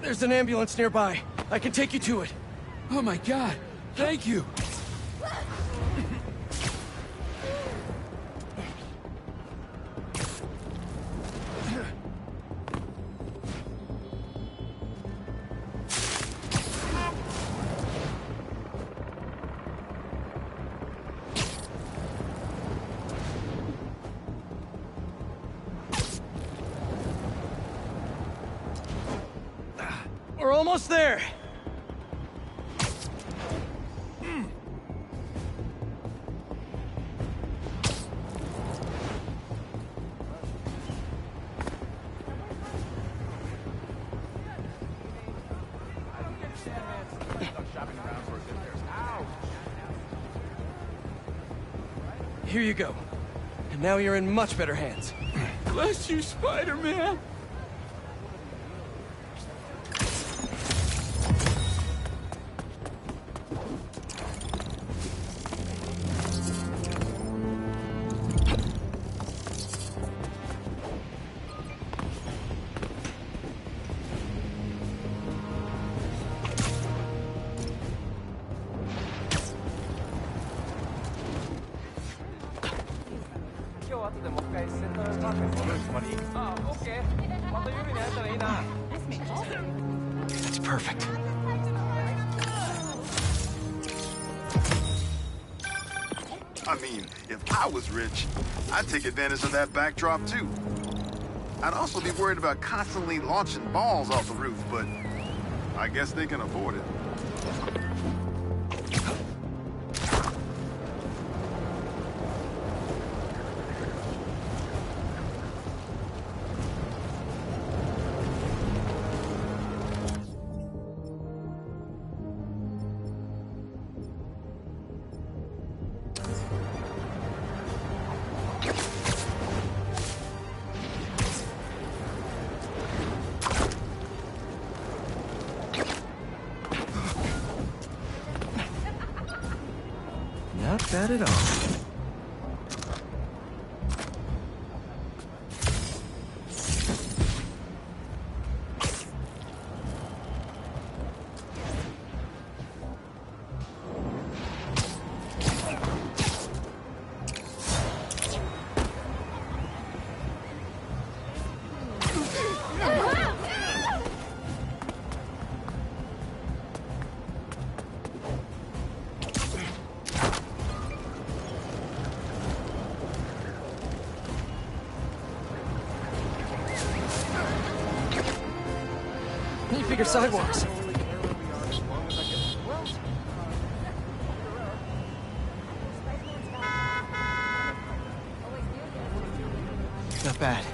There's an ambulance nearby. I can take you to it. Oh my god, thank you. We're almost there. Here you go. And now you're in much better hands. Bless you, Spider-Man. That's perfect. I mean, if I was rich, I'd take advantage of that backdrop too. I'd also be worried about constantly launching balls off the roof, but I guess they can afford it. Not at all. Need bigger sidewalks. Not bad.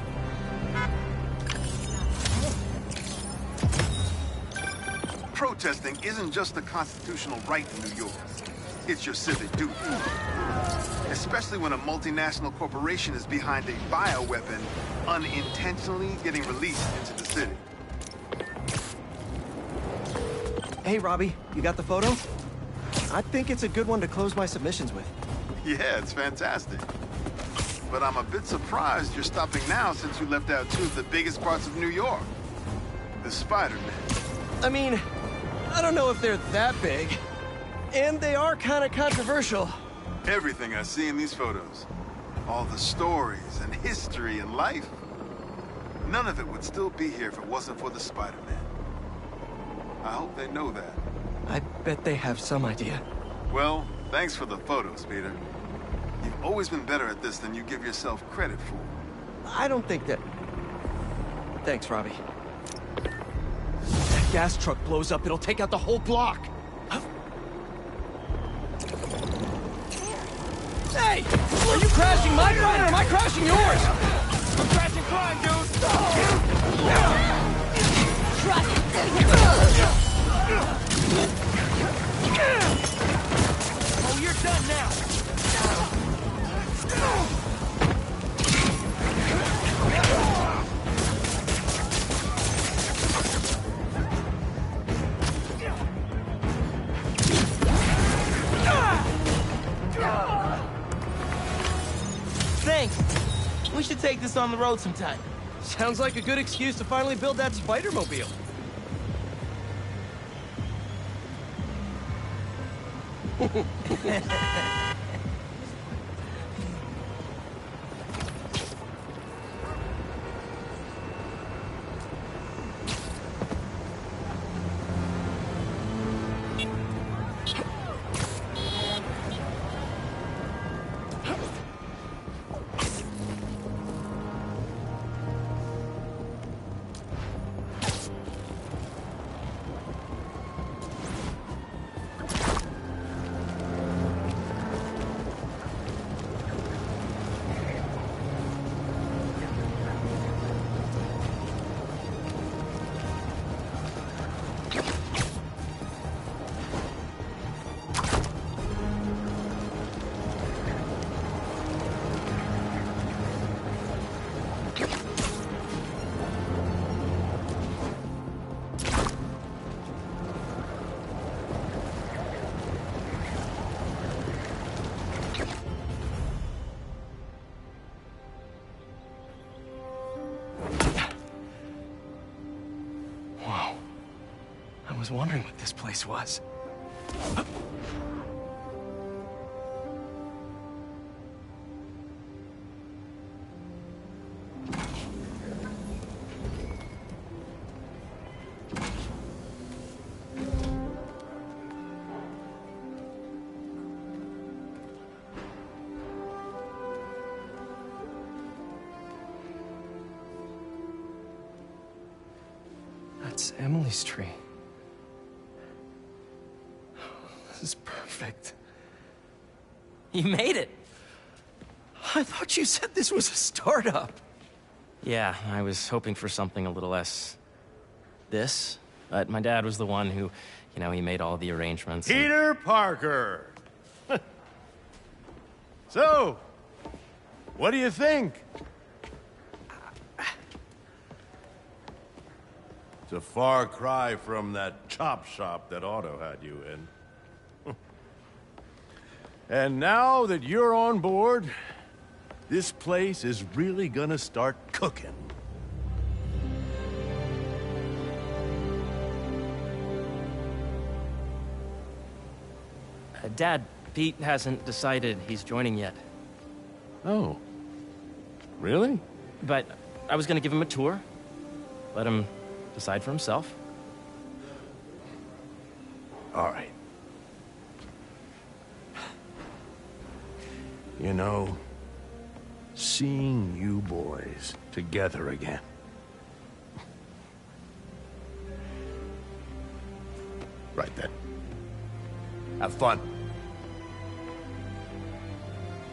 Protesting isn't just a constitutional right in New York. It's your civic duty. Especially when a multinational corporation is behind a bioweapon unintentionally getting released into the city. Hey, Robbie, you got the photo? I think it's a good one to close my submissions with. Yeah, it's fantastic. But I'm a bit surprised you're stopping now since you left out two of the biggest parts of New York. The Spider-Man. I mean, I don't know if they're that big. And they are kind of controversial. Everything I see in these photos. All the stories and history and life. None of it would still be here if it wasn't for the Spider-Man. I hope they know that. I bet they have some idea. Well, thanks for the photos, Peter. You've always been better at this than you give yourself credit for. I don't think that... Thanks, Robbie. That gas truck blows up, it'll take out the whole block. Hey! Are you crashing my ride or am I crashing yours? I'm crashing crime, dude! Oh, you're done now! Thanks. We should take this on the road sometime. Sounds like a good excuse to finally build that Spider-Mobile. I was wondering what this place was. That's Emily's tree. This is perfect. You made it. I thought you said this was a startup. Yeah, I was hoping for something a little less... this. But my dad was the one who, you know, he made all the arrangements. Peter Parker! So, what do you think? It's a far cry from that chop shop that Otto had you in. And now that you're on board, this place is really gonna start cooking. Dad, Pete hasn't decided he's joining yet. Oh. Really? But I was gonna give him a tour. Let him decide for himself. All right. You know, seeing you boys together again. Right then. Have fun.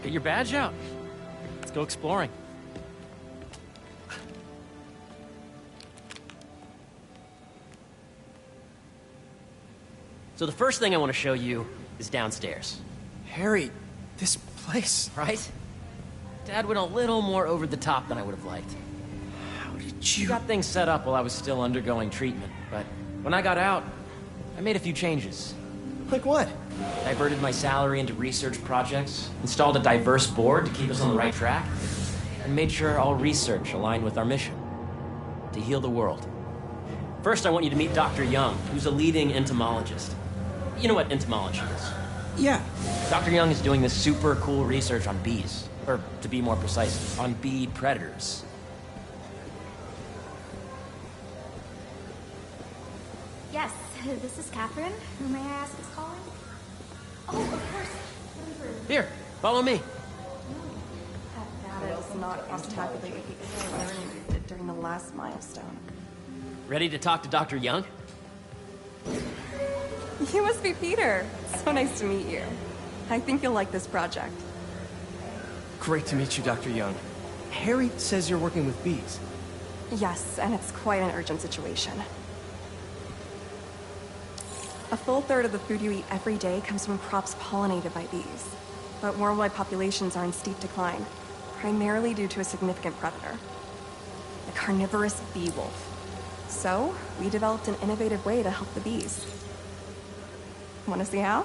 Get your badge out. Let's go exploring. So the first thing I want to show you is downstairs. Harry, this place... Right? Dad went a little more over the top than I would have liked. How did you... He got things set up while I was still undergoing treatment, but when I got out, I made a few changes. Like what? Diverted my salary into research projects, installed a diverse board to keep us on the right track, and made sure all research aligned with our mission, to heal the world. First, I want you to meet Dr. Young, who's a leading entomologist. You know what entomology is? Yeah. Dr. Young is doing this super cool research on bees, or to be more precise, on bee predators. Yes, this is Catherine. Who may I ask is calling? Oh, of course. Here, follow me. That is not contact during the last milestone. Ready to talk to Dr. Young? You must be Peter. So nice to meet you. I think you'll like this project. Great to meet you, Dr. Young. Harry says you're working with bees. Yes, and it's quite an urgent situation. A full third of the food you eat every day comes from crops pollinated by bees. But worldwide populations are in steep decline, primarily due to a significant predator, the carnivorous bee wolf. So, we developed an innovative way to help the bees. Want to see how?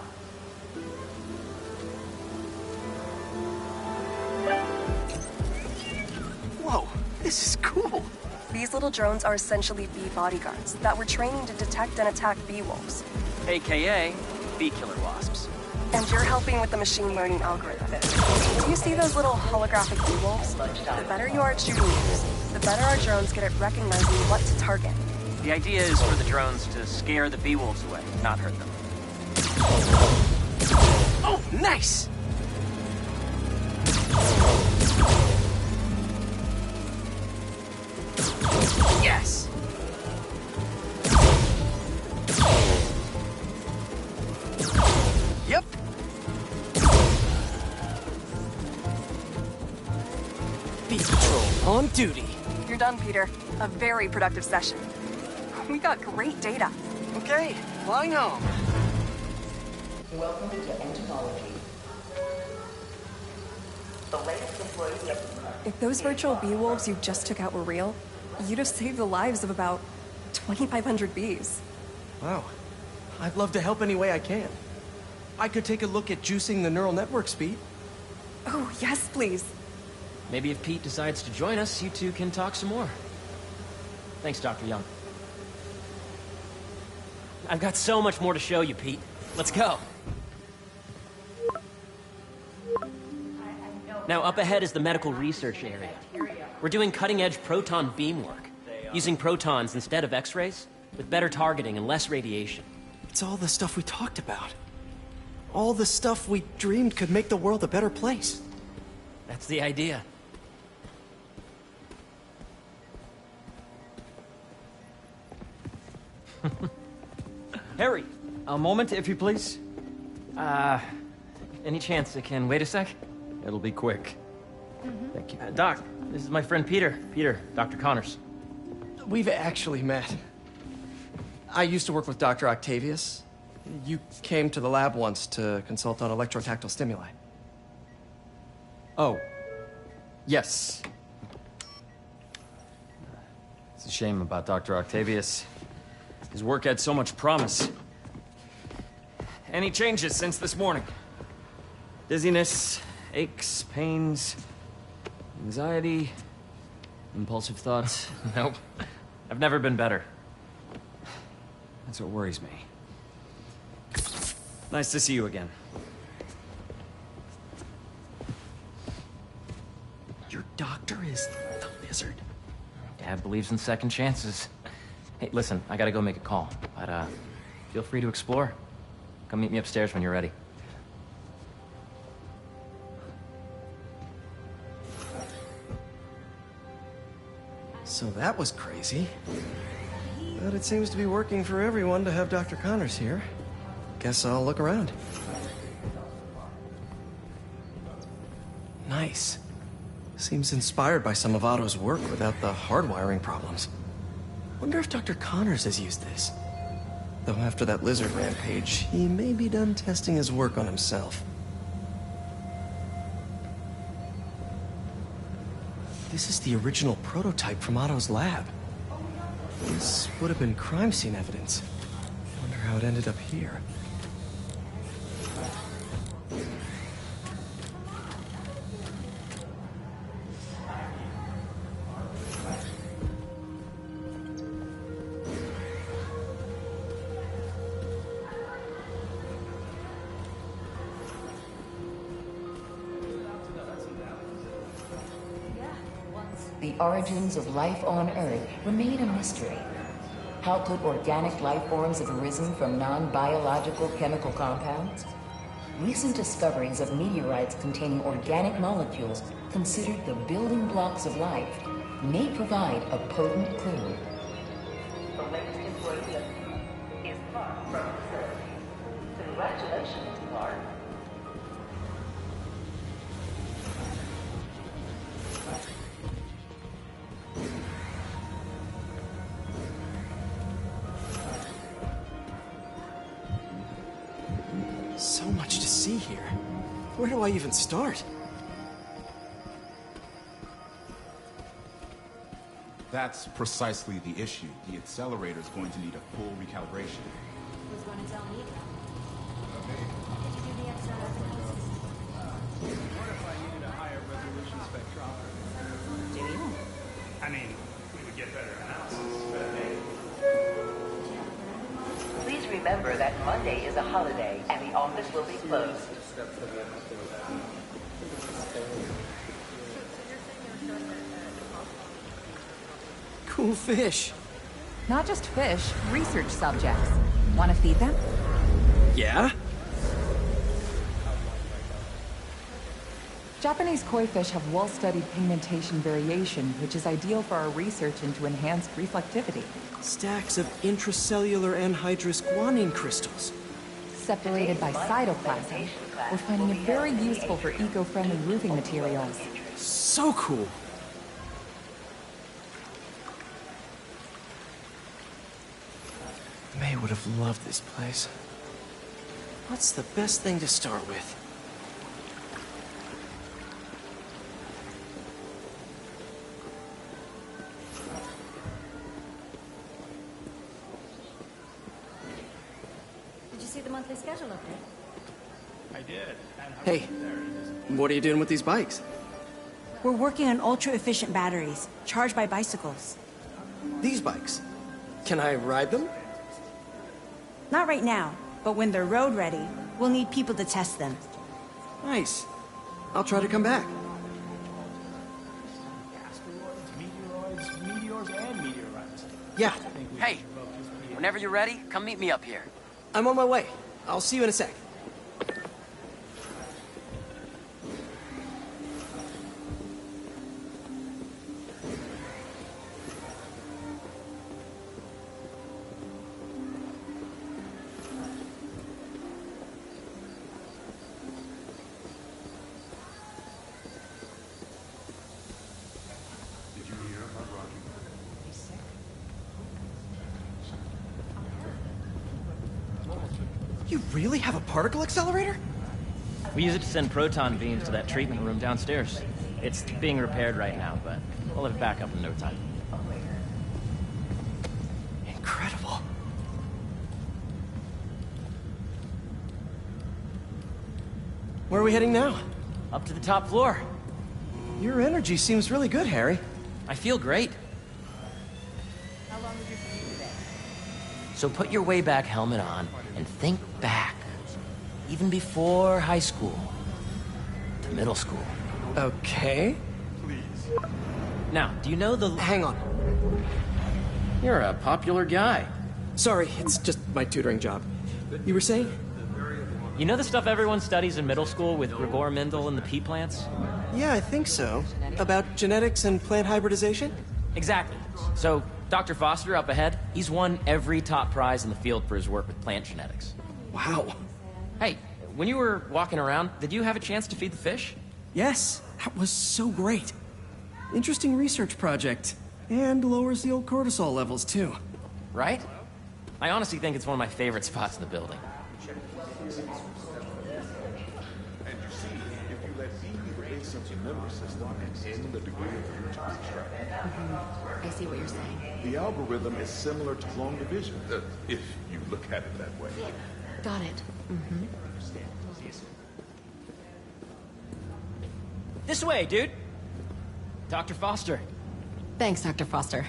Whoa, this is cool. These little drones are essentially bee bodyguards that were training to detect and attack bee wolves. AKA bee killer wasps. And you're helping with the machine learning algorithm. Do you see those little holographic bee wolves? The better you are at shooting these, the better our drones get at recognizing what to target. The idea is for the drones to scare the bee wolves away, not hurt them. Oh, nice! Yes! Yep. Bee Patrol on duty. You're done, Peter. A very productive session. We got great data. Okay, flying home. Welcome to entomology. The latest employees of the If those virtual bee wolves you just took out were real, you'd have saved the lives of about 2,500 bees. Wow. I'd love to help any way I can. I could take a look at juicing the neural network speed. Oh, yes, please. Maybe if Pete decides to join us, you two can talk some more. Thanks, Dr. Young. I've got so much more to show you, Pete. Let's go. Now, up ahead is the medical research area. We're doing cutting-edge proton beam work, using protons instead of X-rays, with better targeting and less radiation. It's all the stuff we talked about. All the stuff we dreamed could make the world a better place. That's the idea. Harry, a moment, if you please. Any chance it can wait a sec? It'll be quick. Thank you. Doc, this is my friend Peter. Peter, Dr. Connors. We've actually met. I used to work with Dr. Octavius. You came to the lab once to consult on electrotactile stimuli. Oh. Yes. It's a shame about Dr. Octavius. His work had so much promise. Any changes since this morning? Dizziness, aches, pains, anxiety, impulsive thoughts. Nope. I've never been better. That's what worries me. Nice to see you again. Your doctor is the lizard. Dad believes in second chances. Hey, listen, I gotta go make a call, but feel free to explore. Come meet me upstairs when you're ready. So that was crazy. But it seems to be working for everyone to have Dr. Connors here. Guess I'll look around. Nice. Seems inspired by some of Otto's work without the hardwiring problems. Wonder if Dr. Connors has used this. Though after that lizard rampage, he may be done testing his work on himself. This is the original prototype from Otto's lab. This would have been crime scene evidence. I wonder how it ended up here. The origins of life on Earth remain a mystery. How could organic life forms have arisen from non-biological chemical compounds? Recent discoveries of meteorites containing organic molecules considered the building blocks of life may provide a potent clue. The latest employee is Clark from the facility. Congratulations, Clark. So much to see here. Where do I even start? That's precisely the issue. The accelerator is going to need a full recalibration. Who's going to tell me about it? Did you do the extra analysis? What if I needed a higher resolution spectrometer? Do you? I mean, we would get better analysis, but Please remember that Monday is a holiday and the office will be closed. Cool fish. Not just fish, research subjects. Want to feed them? Yeah? Japanese koi fish have well-studied pigmentation variation, which is ideal for our research into enhanced reflectivity. Stacks of intracellular anhydrous guanine crystals. Separated by cytoplasm, we're finding it very useful for eco-friendly roofing materials. So cool. May would have loved this place. What's the best thing to start with? Did you see the monthly schedule update? I did. Hey, what are you doing with these bikes? We're working on ultra-efficient batteries, charged by bicycles. These bikes. Can I ride them? Not right now, but when they're road ready, we'll need people to test them. Nice. I'll try to come back. Asteroids, meteors, and meteorites. Yeah. Hey, whenever you're ready, come meet me up here. I'm on my way. I'll see you in a sec. You really have a particle accelerator? We use it to send proton beams to that treatment room downstairs. It's being repaired right now, but we'll have it back up in no time. Incredible. Where are we heading now? Up to the top floor. Your energy seems really good, Harry. I feel great. How long was your commute today? So put your way back helmet on and think back. Even before high school. To middle school. Okay. Now, do you know the... Hang on. You're a popular guy. Sorry, it's just my tutoring job. You were saying? You know the stuff everyone studies in middle school with Gregor Mendel and the pea plants? Yeah, I think so. About genetics and plant hybridization? Exactly. So, Dr. Foster up ahead, he's won every top prize in the field for his work with plant genetics. Wow. Hey, when you were walking around, did you have a chance to feed the fish? Yes, that was so great. Interesting research project. And lowers the old cortisol levels, too. Right? I honestly think it's one of my favorite spots in the building. And you see, if you let B be the base of the memory system and N the degree of future extract. I see what you're saying. The algorithm is similar to long division, if you look at it that way. Got it. This way, dude! Dr. Foster. Thanks, Dr. Foster.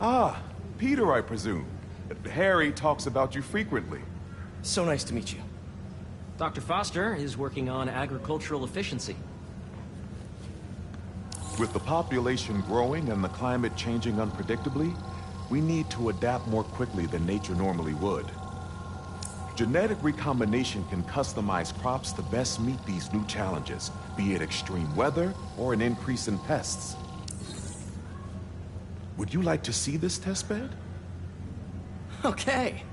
Ah, Peter, I presume. Harry talks about you frequently. So nice to meet you. Dr. Foster is working on agricultural efficiency. With the population growing and the climate changing unpredictably, we need to adapt more quickly than nature normally would. Genetic recombination can customize crops to best meet these new challenges, be it extreme weather or an increase in pests. Would you like to see this testbed? Okay.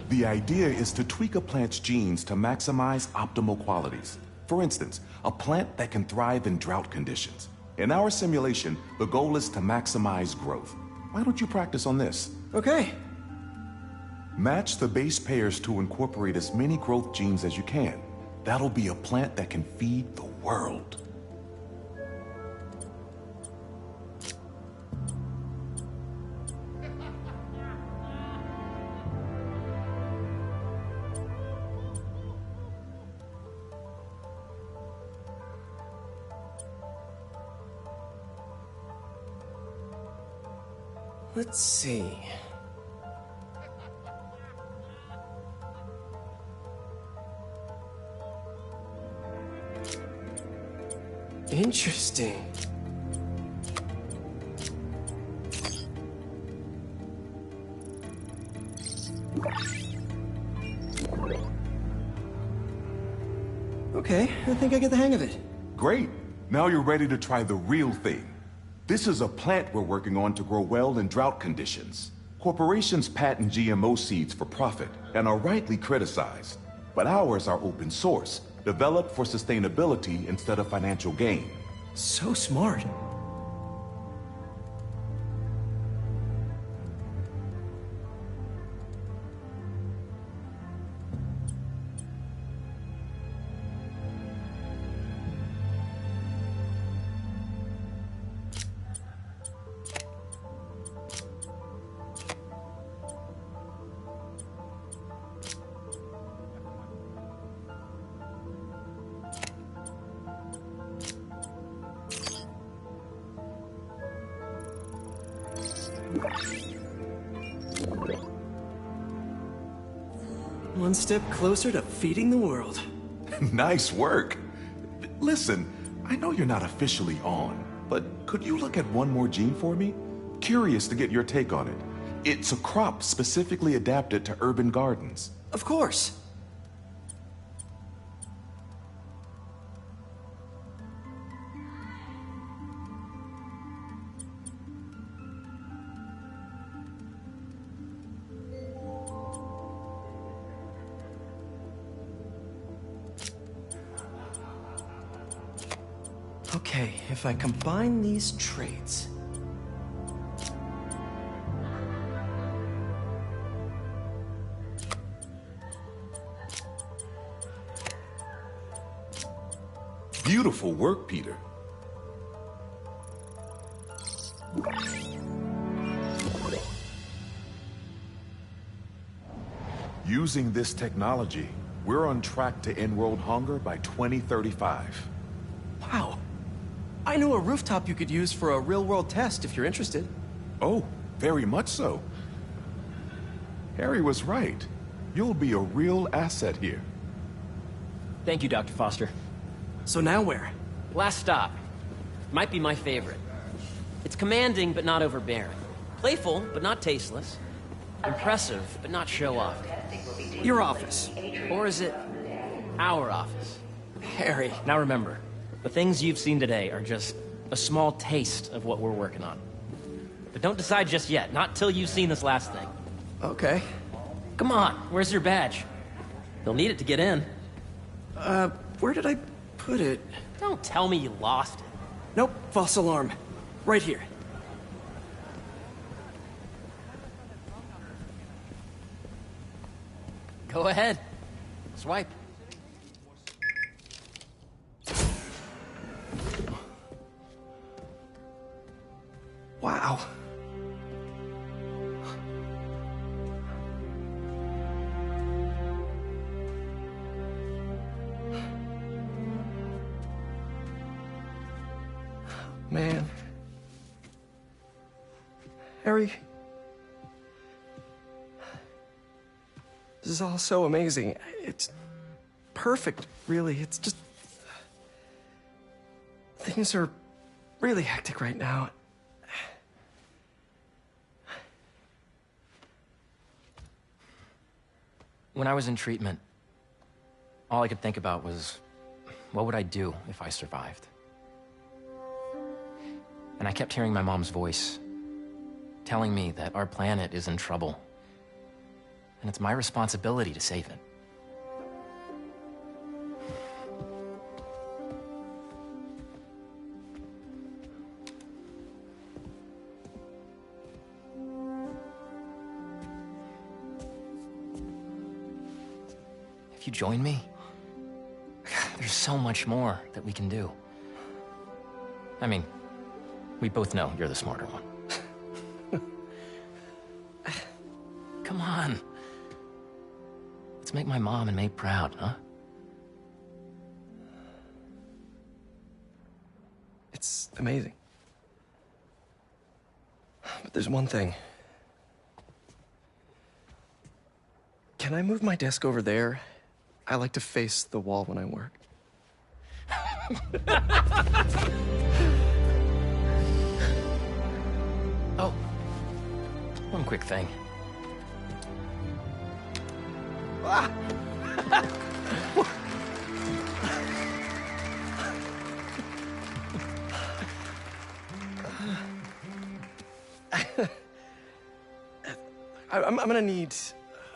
The idea is to tweak a plant's genes to maximize optimal qualities. For instance, a plant that can thrive in drought conditions. In our simulation, the goal is to maximize growth. Why don't you practice on this? Okay. Match the base pairs to incorporate as many growth genes as you can. That'll be a plant that can feed the world. Let's see. Interesting. Okay, I think I get the hang of it. Great. Now you're ready to try the real thing. This is a plant we're working on to grow well in drought conditions. Corporations patent GMO seeds for profit and are rightly criticized. But ours are open source, developed for sustainability instead of financial gain. So smart. One step closer to feeding the world. Nice work. Listen, I know you're not officially on, but could you look at one more gene for me? Curious to get your take on it. It's a crop specifically adapted to urban gardens. Of course. Okay, if I combine these traits... Beautiful work, Peter. Using this technology, We're on track to end world hunger by 2035. Wow. I know a rooftop you could use for a real-world test if you're interested. Oh, very much so. Harry was right. You'll be a real asset here. Thank you, Dr. Foster. So now where? Last stop. Might be my favorite. It's commanding, but not overbearing. Playful, but not tasteless. Impressive, but not show-off. Your office. Or is it our office? Harry. Now remember, the things you've seen today are just a small taste of what we're working on. But don't decide just yet, not till you've seen this last thing. Okay. Come on, where's your badge? You'll need it to get in. Where did I put it? Don't tell me you lost it. Nope, false alarm. Right here. Go ahead. Swipe. Wow. Man. Harry. This is all so amazing. It's perfect, really. It's just... Things are really hectic right now. When I was in treatment, all I could think about was, what would I do if I survived? And I kept hearing my mom's voice, telling me that our planet is in trouble, and it's my responsibility to save it. If you join me, there's so much more that we can do. I mean, we both know you're the smarter one. Come on. Let's make my mom and May proud, huh? It's amazing. But there's one thing. Can I move my desk over there? I like to face the wall when I work. Oh, one quick thing. Ah! I'm gonna need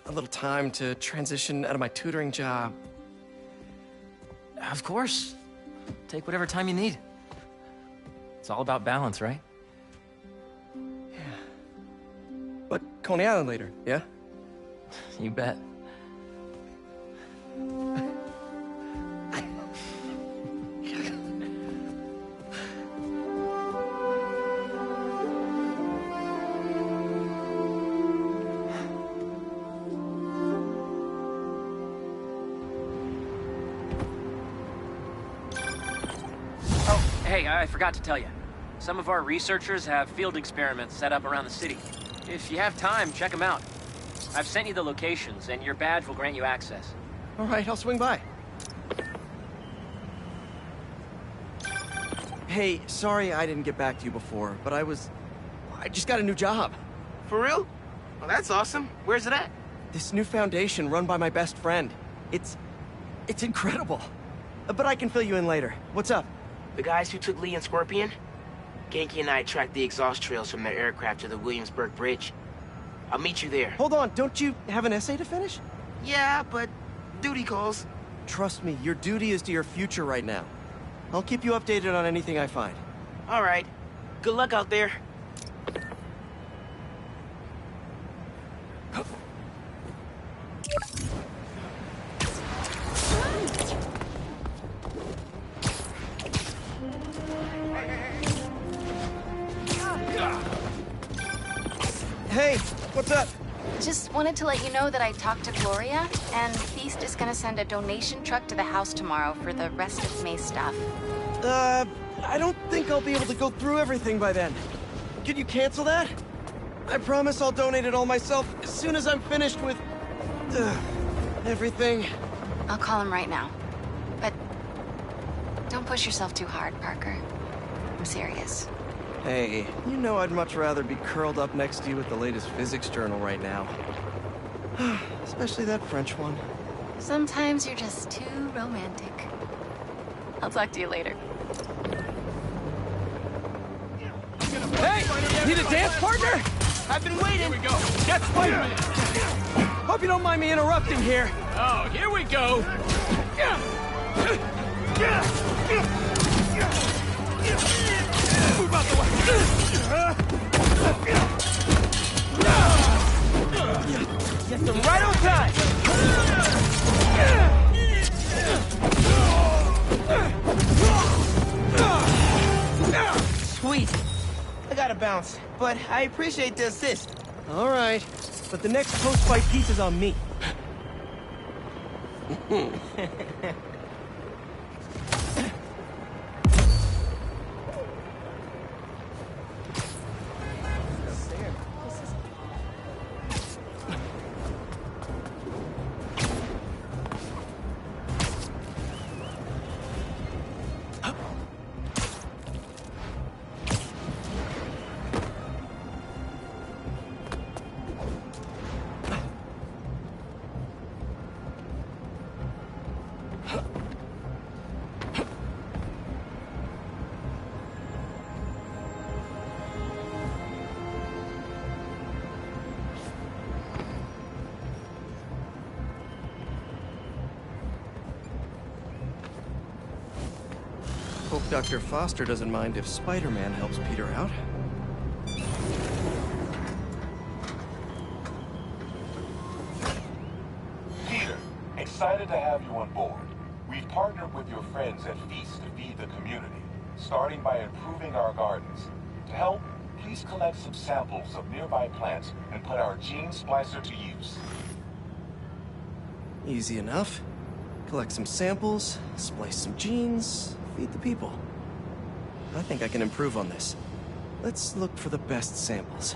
a little time to transition out of my tutoring job. Of course. Take whatever time you need. It's all about balance, right? Yeah. But Coney Island later, yeah? You bet. Hey, I forgot to tell you. Some of our researchers have field experiments set up around the city. If you have time, check them out. I've sent you the locations, and your badge will grant you access. All right, I'll swing by. Hey, sorry I didn't get back to you before, but I just got a new job. For real? Well, that's awesome. Where's it at? This new foundation run by my best friend. It's incredible. But I can fill you in later. What's up? The guys who took Lee and Scorpion? Genki and I tracked the exhaust trails from their aircraft to the Williamsburg Bridge. I'll meet you there. Hold on, don't you have an essay to finish? Yeah, but duty calls. Trust me, your duty is to your future right now. I'll keep you updated on anything I find. All right. Good luck out there. Hey, what's up? Just wanted to let you know that I talked to Gloria, and Feast is gonna send a donation truck to the house tomorrow for the rest of May's stuff. I don't think I'll be able to go through everything by then. Can you cancel that? I promise I'll donate it all myself as soon as I'm finished with... everything. I'll call him right now. But don't push yourself too hard, Parker. I'm serious. Hey, you know I'd much rather be curled up next to you with the latest physics journal right now. Especially that French one. Sometimes you're just too romantic. I'll talk to you later. Hey! Need a dance partner? I've been waiting. Here we go. That's Spider-Man. Hope you don't mind me interrupting here. Oh, here we go. Move out the way. Get them right on time. Sweet. I gotta bounce, but I appreciate the assist. All right, but the next post-fight piece is on me. Hope Dr. Foster doesn't mind if Spider-Man helps Peter out. Peter, excited to have you on board. We've partnered with your friends at Feast to feed the community, starting by improving our gardens. To help, please collect some samples of nearby plants and put our gene splicer to use. Easy enough. Collect some samples, splice some genes, feed the people. I think I can improve on this. Let's look for the best samples.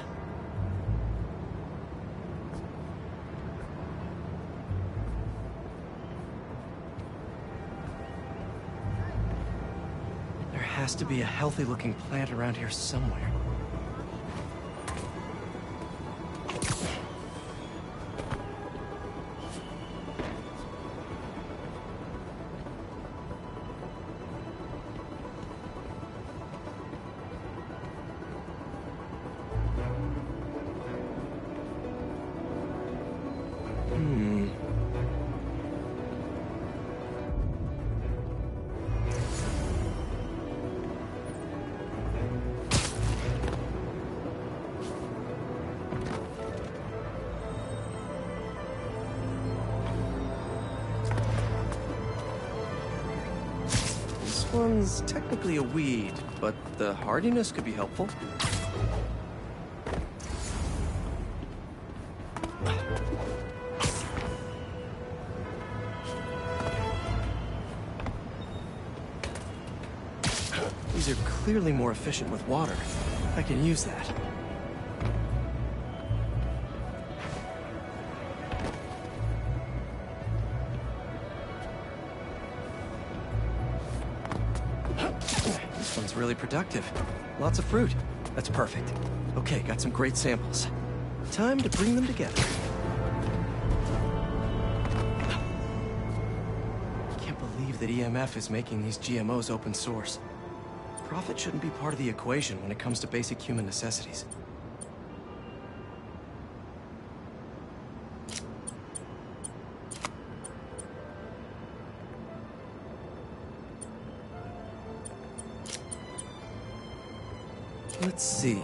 There has to be a healthy-looking plant around here somewhere. This one's technically a weed, but the hardiness could be helpful. These are clearly more efficient with water. I can use that. This one's really productive. Lots of fruit. That's perfect. Okay, got some great samples. Time to bring them together. Can't believe that EMF is making these GMOs open source. Profit shouldn't be part of the equation when it comes to basic human necessities. Let's see.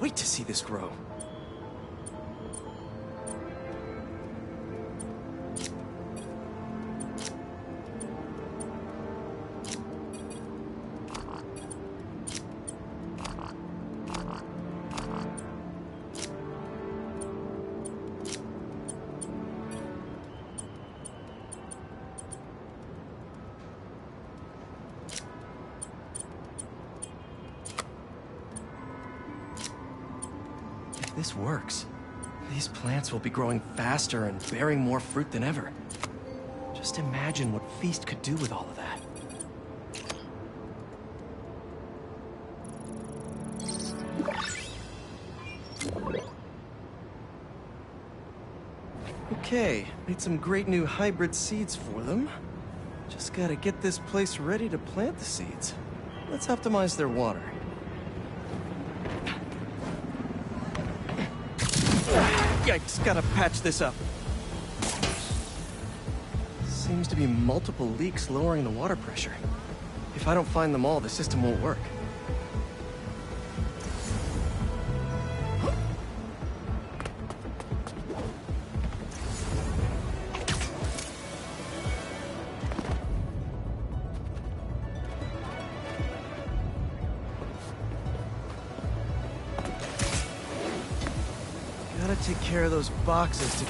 wait to see this grow. If this works, these plants will be growing faster and bearing more fruit than ever. Just imagine what Feast could do with all of that. Okay, made some great new hybrid seeds for them. Just gotta get this place ready to plant the seeds. Let's optimize their water. Yikes, gotta patch this up. Seems to be multiple leaks lowering the water pressure. If I don't find them all, the system won't work. Gotta take care of those boxes to...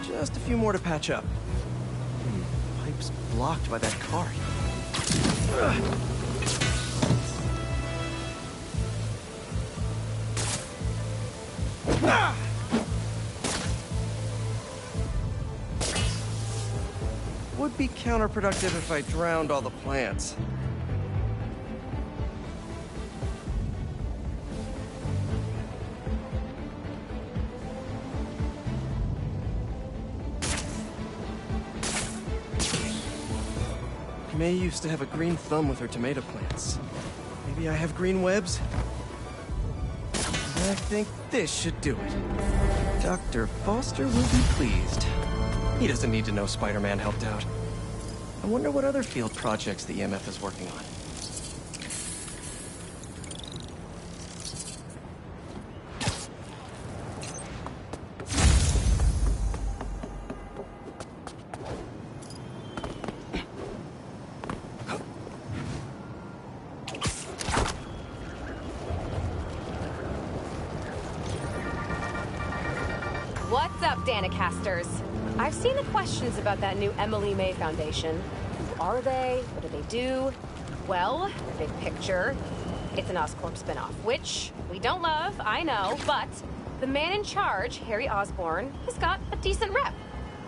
Just a few more to patch up. Pipe's blocked by that cart. Would be counterproductive if I drowned all the plants. May used to have a green thumb with her tomato plants. Maybe I have green webs? I think this should do it. Dr. Foster will be pleased. He doesn't need to know Spider-Man helped out. I wonder what other field projects the EMF is working on. What's up, Danicasters? I've seen the questions about that new Emily May Foundation. Who are they? What do they do? Well, big picture, it's an Oscorp spinoff, which we don't love, I know, but the man in charge, Harry Osborn, has got a decent rep.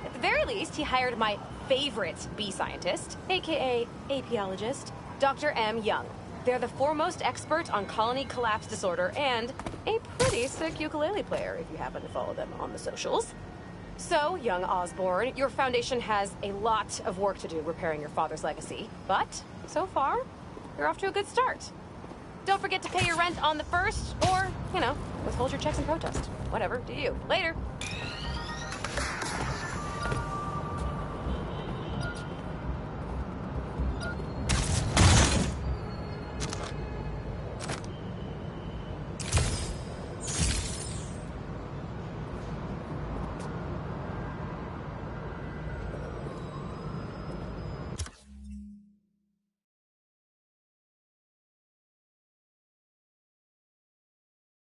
At the very least, he hired my favorite bee scientist, aka apiologist, Dr. M. Young. They're the foremost expert on colony collapse disorder and a pretty sick ukulele player if you happen to follow them on the socials. So, young Osborn, your foundation has a lot of work to do repairing your father's legacy, but so far, you're off to a good start. Don't forget to pay your rent on the 1st, or, withhold your checks in protest. Whatever, do you. Later.